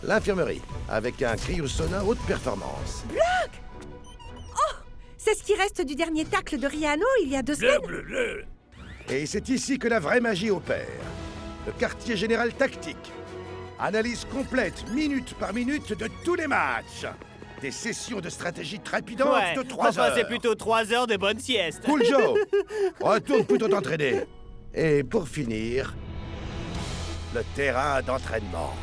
J: L'infirmerie, avec un cryosauna haute performance.
R: Bloc! Oh! C'est ce qui reste du dernier tacle de Riano il y a 2 semaines.
J: Et c'est ici que la vraie magie opère. Le quartier général tactique. Analyse complète, minute par minute, de tous les matchs. Des sessions de stratégie trépidantes de 3 heures.
G: c'est plutôt 3 heures de bonne sieste.
J: Cool Joe, retourne plutôt t'entraîner. Et pour finir, le terrain d'entraînement.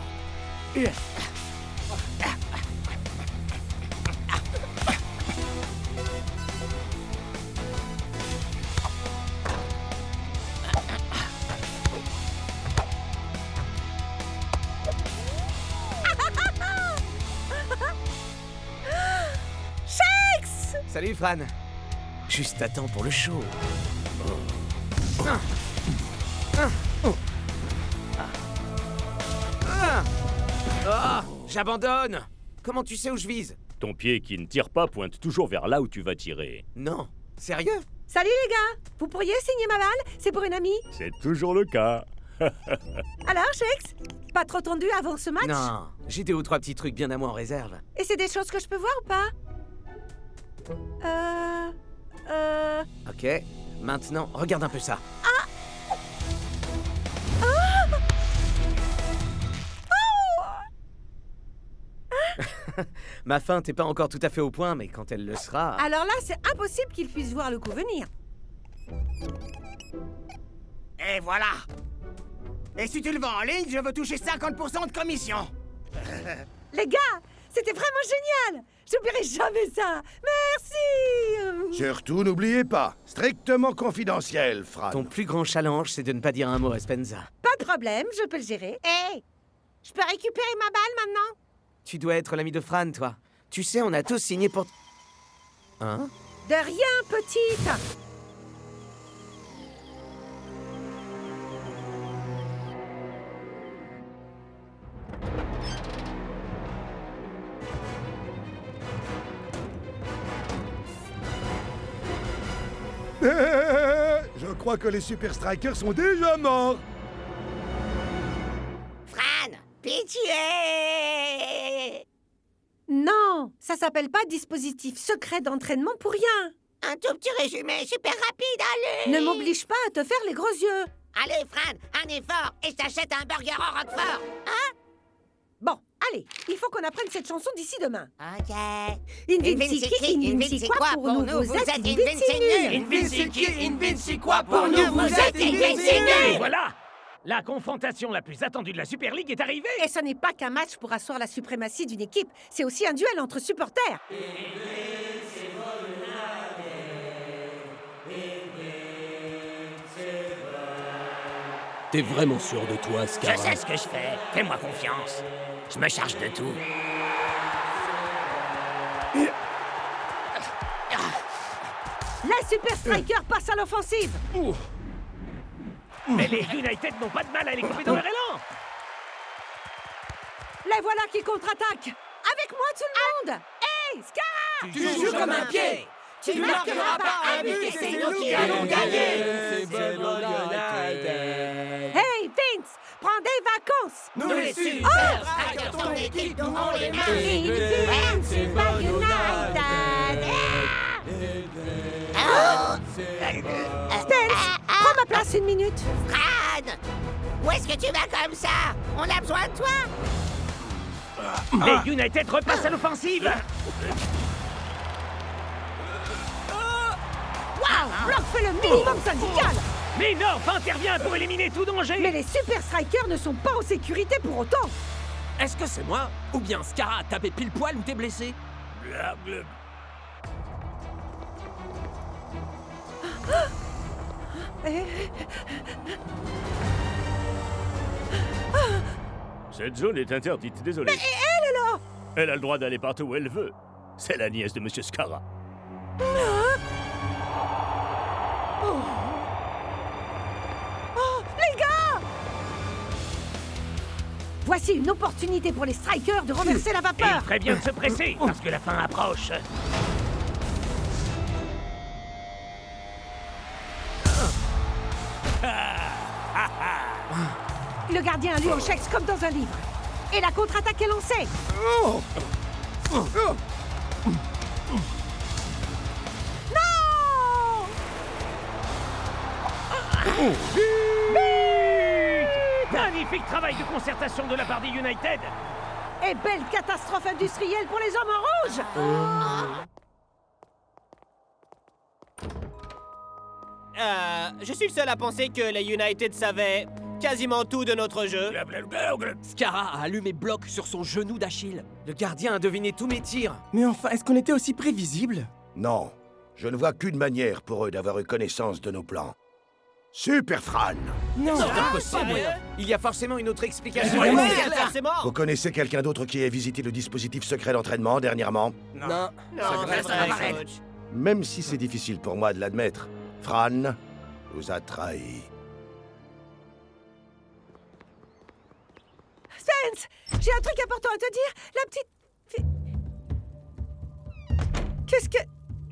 C: Salut, Fran. Juste à temps pour le show. J'abandonne. Comment tu sais où je vise?
S: Ton pied qui ne tire pas pointe toujours vers là où tu vas tirer.
C: Non. Sérieux?
R: Salut les gars! Vous pourriez signer ma balle? C'est pour une amie?
S: C'est toujours le cas.
R: Alors, Shex? Pas trop tendu avant ce match?
C: Non, j'ai 2 ou 3 petits trucs bien à moi en réserve.
R: Et c'est des choses que je peux voir ou pas?
C: Ok, maintenant, regarde un peu ça. Ma feinte n'est pas encore tout à fait au point, mais quand elle le sera...
R: Alors là, c'est impossible qu'il puisse voir le coup venir.
I: Et voilà. Et si tu le vends en ligne, je veux toucher 50% de commission.
R: Les gars, c'était vraiment génial! J'oublierai jamais ça! Merci!
J: Surtout, n'oubliez pas, strictement confidentiel, Fran.
C: Ton plus grand challenge, c'est de ne pas dire un mot à Spenza.
R: Pas de problème, je peux le gérer.
A: Hé! Je peux récupérer ma balle maintenant?
C: Tu dois être l'ami de Fran, toi. Tu sais, on a tous signé pour... Hein?
R: De rien, petite!
J: Je crois que les Super Strikers sont déjà morts.
A: Fran, pitié!
R: Non, ça s'appelle pas dispositif secret d'entraînement pour rien.
A: Un tout petit résumé super rapide, allez!
R: Ne m'oblige pas à te faire les gros yeux.
A: Allez, Fran, un effort et je t'achète un burger en Roquefort, hein?
R: Bon, allez, il faut qu'on apprenne cette chanson d'ici demain.
A: Ok.
R: Invinci qui, Invinci quoi pour nous, vous êtes Invinci nuls.
B: Invinci qui, Invinci quoi pour nous, vous êtes Invinci nuls. Voilà! La confrontation la plus attendue de la Super League est arrivée!
R: Et ce n'est pas qu'un match pour asseoir la suprématie d'une équipe, c'est aussi un duel entre supporters.
K: T'es vraiment sûr de toi,
E: Je
K: Scarra?
E: sais ce que je fais. Fais-moi confiance. Je me charge de tout.
R: La Super Striker passe à l'offensive.
B: Mais les United n'ont pas de mal à les couper dans leur élan!
R: Les voilà qui contre-attaquent. Avec moi tout le monde. Hey, Scarra!
P: Tu joues comme un pied. Tu ne marqueras pas un but et c'est nous qui allons gagner.
R: Hey, Vince, prends des vacances.
P: Nous les Super Strikers, ton équipe, nous on les mains.
R: Invincible United. Spence, prends ma place une minute.
A: Fran! Où est-ce que tu vas comme ça? On a besoin de toi!
B: Les United repassent à l'offensive!
R: Waouh, Block fait le minimum syndical.
B: Mais North intervient pour éliminer tout danger!
R: Mais les Super Strikers ne sont pas en sécurité pour autant.
P: Est-ce que c'est moi? Ou bien Scarra a tapé pile poil ou t'es blessé?
S: Cette zone est interdite, désolé.
R: Mais elle alors?
S: Elle a le droit d'aller partout où elle veut. C'est la nièce de Monsieur Scarra.
R: Oh, les gars! Voici une opportunité pour les Strikers de renverser la
B: Et il
R: vapeur.
B: ferait bien de se presser, parce que la fin approche.
R: Le gardien a lu en chèques comme dans un livre. Et la contre-attaque est lancée. Non!
K: Magnifique travail de concertation de la part des United.
R: Et belle catastrophe industrielle pour les hommes en rouge.
G: Je suis le seul à penser que les United savaient quasiment tout de notre jeu.
P: Scarra a allumé Block sur son genou d'Achille.
C: Le gardien a deviné tous mes tirs.
L: Mais enfin, est-ce qu'on était aussi prévisible?
J: Non, je ne vois qu'une manière pour eux d'avoir eu connaissance de nos plans. Super Fran!
C: Non, c'est impossible. Il y a forcément une autre explication.
G: Forcément.
J: Vous connaissez quelqu'un d'autre qui ait visité le dispositif secret d'entraînement dernièrement?
P: Non.
J: Même si c'est difficile pour moi de l'admettre, Fran vous a trahi.
R: Spence, j'ai un truc important à te dire. La petite...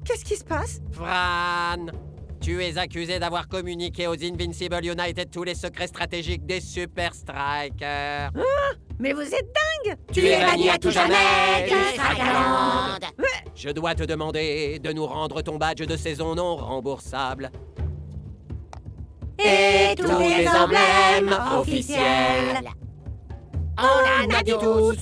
R: Qu'est-ce qui se passe?
T: Fran, tu es accusé d'avoir communiqué aux Invincible United tous les secrets stratégiques des Super Strikers.
R: Ah, mais vous êtes dingue!
T: Tu es banni à tout jamais du Strikeland. Je dois te demander de nous rendre ton badge de saison non remboursable.
A: Et tous les emblèmes officiels.
T: On en a tous.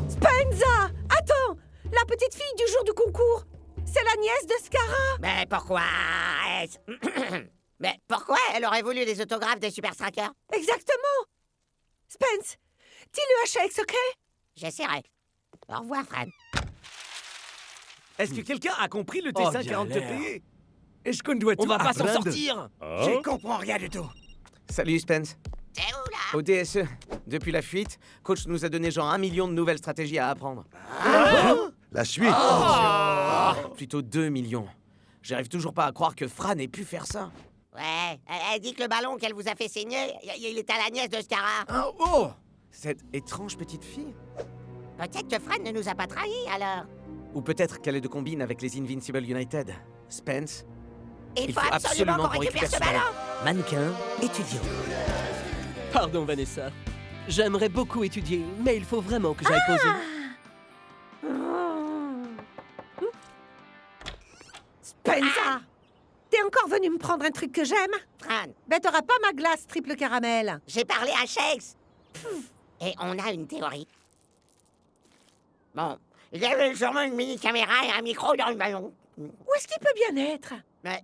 R: Spenza! Attends! La petite fille du jour du concours! C'est la nièce de Scarra!
U: Mais pourquoi Mais pourquoi elle aurait voulu les autographes des Super Strikers?
R: Exactement! Spence, dis-le à Shakes, ok?
U: J'essaierai. Au revoir, Fran.
K: Est-ce que quelqu'un a compris le dessin 40 TP? Est-ce qu'on doit tout
P: On va pas s'en
K: apprendre?
P: sortir.
I: Je comprends rien du tout.
C: Salut Spence.
U: T'es où, là?
C: Au DSE, depuis la fuite, coach nous a donné genre 1 million de nouvelles stratégies à apprendre.
J: La suite.
C: Plutôt 2 millions. J'arrive toujours pas à croire que Fran ait pu faire ça.
U: Ouais, elle dit que le ballon qu'elle vous a fait saigner, il est à la nièce de Scarra.
C: Cette étrange petite fille.
U: Peut-être que Fran ne nous a pas trahis, alors.
C: Ou peut-être qu'elle est de combine avec les Invincible United. Spence,
U: Il faut absolument qu'on récupère ce ballon.
F: Mannequin, étudiant.
P: Pardon, Vanessa. J'aimerais beaucoup étudier, mais il faut vraiment que j'aille poser.
R: Spenza! T'es encore venu me prendre un truc que j'aime?
U: Fran.
R: Ben t'auras pas ma glace triple caramel.
U: J'ai parlé à Shakes. Et on a une théorie. Bon, il y avait sûrement une mini-caméra et un micro dans le ballon.
R: Où est-ce qu'il peut bien être?
U: Mais,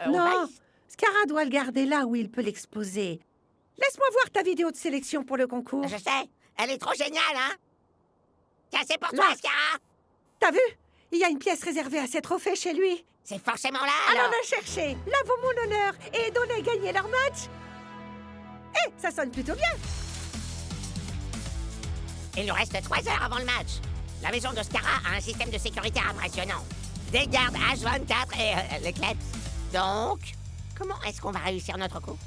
R: non, Scarra doit le garder là où il peut l'exposer. Laisse-moi voir ta vidéo de sélection pour le concours.
U: Je sais, elle est trop géniale, hein? Tiens, c'est pour toi, Scarra!
R: T'as vu? Il y a une pièce réservée à ses trophées chez lui.
U: C'est forcément là,
R: alors.
U: alors!
R: La chercher, là vaut mon honneur et donner gagner leur match. Eh, ça sonne plutôt bien.
U: Il nous reste 3 heures avant le match. La maison de Scarra a un système de sécurité impressionnant. Des gardes H24 et les Kleps. Donc, comment est-ce qu'on va réussir notre coup?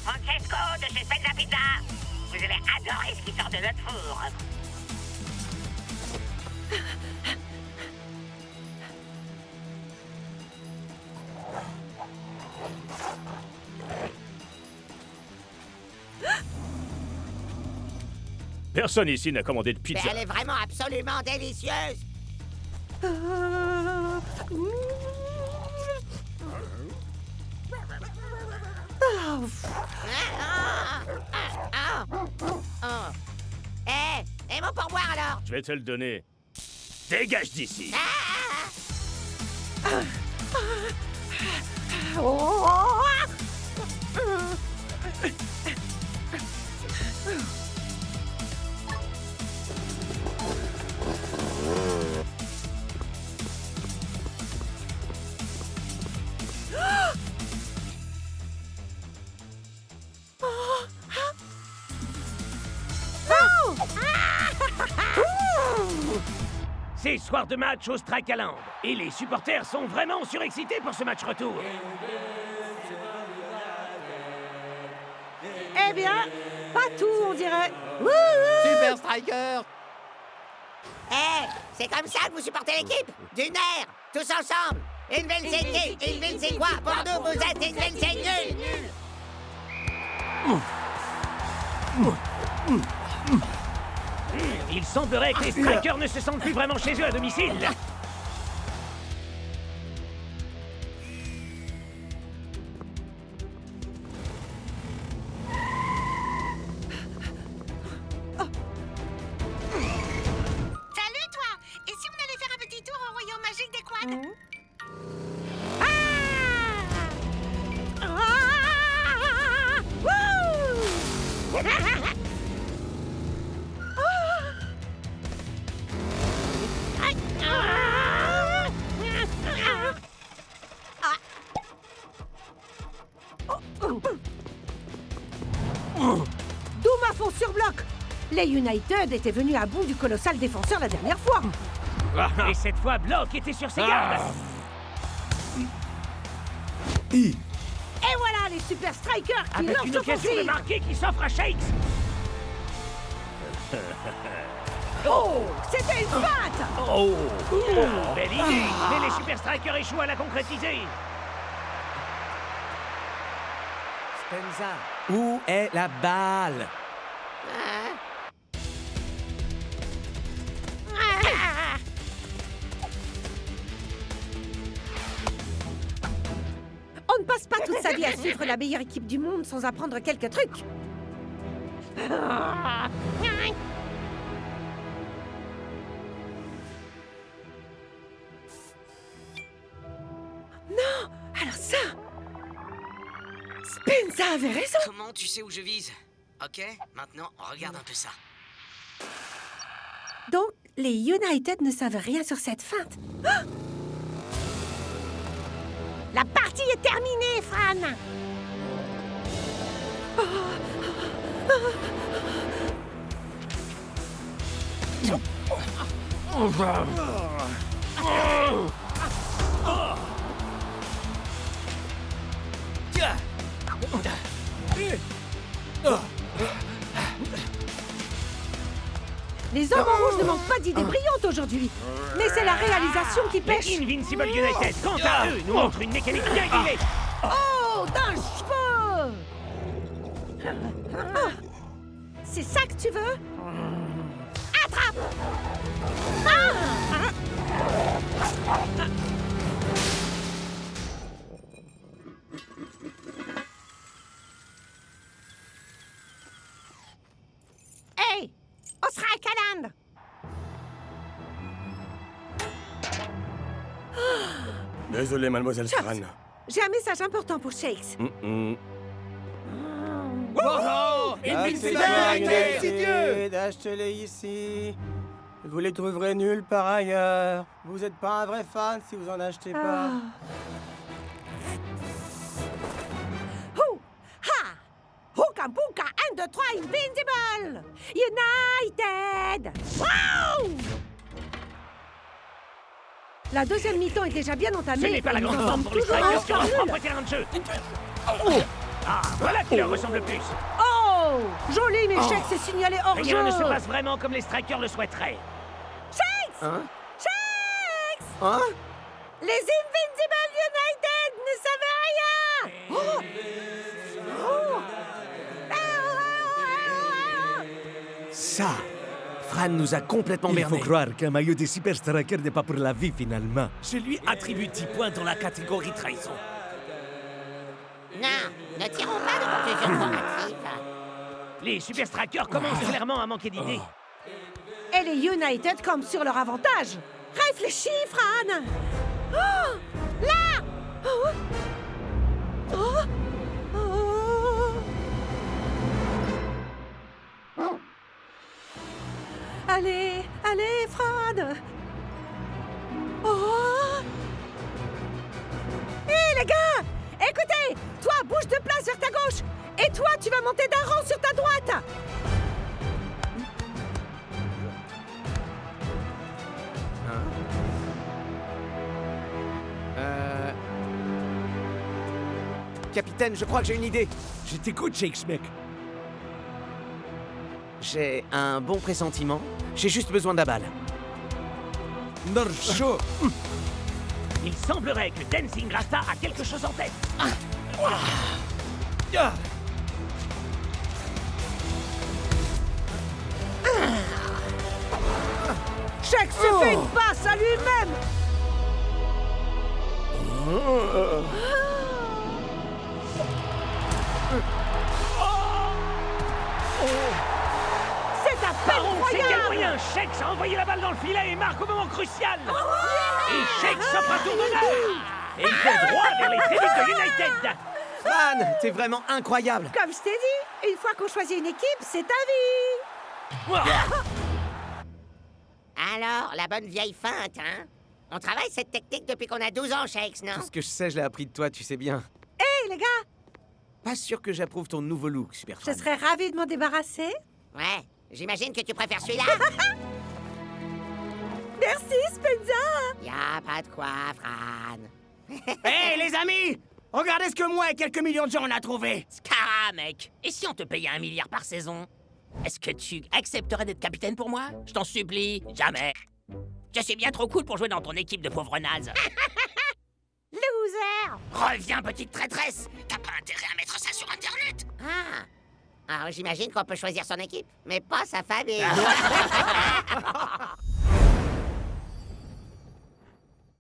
U: Francesco de chez Spenza Pizza. Vous allez adorer ce qui sort de notre four.
S: Personne ici n'a commandé de
U: Mais
S: pizza.
U: elle est vraiment absolument délicieuse. Et mon pourboire alors?
S: Je vais te le donner. Dégage d'ici.
K: C'est soir de match au Strikeland. Et les supporters sont vraiment surexcités pour ce match retour.
R: Eh bien, pas tout, on dirait.
T: Super Striker!
U: Eh, c'est comme ça que vous supportez l'équipe? Du nerf, tous ensemble. Invincible, c'est quoi? Pour nous, vous êtes Invincible nul.
B: Il semblerait que les strikers ne se sentent plus vraiment chez eux à domicile.
A: Salut, toi! Et si on allait faire un petit tour au royaume magique des quads?
R: Doom à fond sur bloc. Les United étaient venus à bout du colossal défenseur la dernière fois.
B: Et cette fois, Block était sur ses gardes.
R: Et voilà les Super Strikers qui
B: Avec
R: lancent
B: une occasion de
R: l'offensive.
B: marquer qui s'offre à Shakes.
R: Oh, c'était une feinte.
B: Oh, belle idée. Mais les Super Strikers échouent à la concrétiser.
C: Spenza, où est la balle?
R: On ne passe pas toute sa vie à suivre la meilleure équipe du monde sans apprendre quelques trucs. Non, alors ça... Spenza avait raison.
F: Comment tu sais où je vise? Ok, maintenant, regarde un peu ça.
R: Donc, les United ne savent rien sur cette feinte. Ah! La partie est terminée, Fran. Les hommes en rouge ne manquent pas d'idées brillantes aujourd'hui. Mais c'est la réalisation qui pêche.
B: Les Invincible United, quant à eux, nous montrent une mécanique bien huilée.
R: Oh, d'un cheveu! Ah, c'est ça que tu veux? Attrape! Hey! Osra Kaland!
L: Désolé, mademoiselle
R: Chops,
L: Fran.
R: j'ai un message important pour Shakes.
L: Achetez-les ici. Vous les trouverez nulle part ailleurs. Vous n'êtes pas un vrai fan si vous en achetez pas.
R: Hou! Ha! Hooka Booka 1, 2, 3, Invincible! United! Wow! La deuxième mi-temps est déjà bien entamée.
B: Ce n'est pas la
R: et nous
B: grande
R: en
B: forme
R: sommes
B: pour les
R: toujours
B: Strikers sur
R: encore
B: leur
R: nuls.
B: propre terrain de jeu. Ah, voilà qui leur ressemble le plus.
R: Oh! Joli, mais Shakes est signalé hors jeu.
B: Rien ne se passe vraiment comme les Strikers le souhaiteraient.
R: Shakes!
C: Hein?
R: Shakes!
C: Hein?
R: Les Invincible United ne savaient rien! Oh!
C: Ça, Fran nous a complètement
K: Il
C: bernés.
K: faut croire qu'un maillot des Super Strikers n'est pas pour la vie, finalement. Je lui attribue 10 points dans la catégorie trahison.
U: Non, ne tirons pas de conclusions formatives.
B: Les Super Strikers commencent clairement à manquer d'idées.
R: Et les United comme sur leur avantage. Réfléchis, Fran! Oh! Là! Oh! Oh! Oh! Allez, allez, Fran! Oh! Hé, les gars! Écoutez! Toi, bouge de place vers ta gauche! Et toi, tu vas monter d'un rang sur ta droite!
C: Capitaine, je crois que j'ai une idée.
K: Je t'écoute, Shakes, mec.
C: J'ai un bon pressentiment. J'ai juste besoin de la balle. Norcho.
B: Il semblerait que Dancing Rasta a quelque chose en tête.
R: Shake se fait une passe à lui-même. C'est à peine
B: C'est quel
R: croyable.
B: moyen Shake a envoyé la balle dans le filet et marque au moment crucial. Et Shake s'offre un tour d'honneur. Et il fait droit vers les tribunes de United.
C: Fran, t'es vraiment incroyable.
R: Comme je t'ai dit, une fois qu'on choisit une équipe, c'est ta vie.
U: Alors, la bonne vieille feinte, hein? On travaille cette technique depuis qu'on a 12 ans, Shakes, non?
C: Tout ce que je sais, je l'ai appris de toi, tu sais bien.
R: Hé, les gars,
C: Pas sûr que j'approuve ton nouveau look, Super
R: je
C: Fran.
R: serais ravie de m'en débarrasser.
U: Ouais, j'imagine que tu préfères celui-là.
R: Merci, Spenza.
U: Y'a pas de quoi, Fran.
I: Hé, les amis! Regardez ce que moi et quelques millions de gens on a trouvé!
H: Scara, mec. Et si on te payait 1 milliard par saison? Est-ce que tu accepterais d'être capitaine pour moi? Je t'en supplie. Jamais. Je suis bien trop cool pour jouer dans ton équipe de pauvres nazes.
U: Loser!
H: Reviens, petite traîtresse. T'as pas intérêt à mettre ça sur Internet.
U: Ah! Alors, j'imagine qu'on peut choisir son équipe, mais pas sa famille.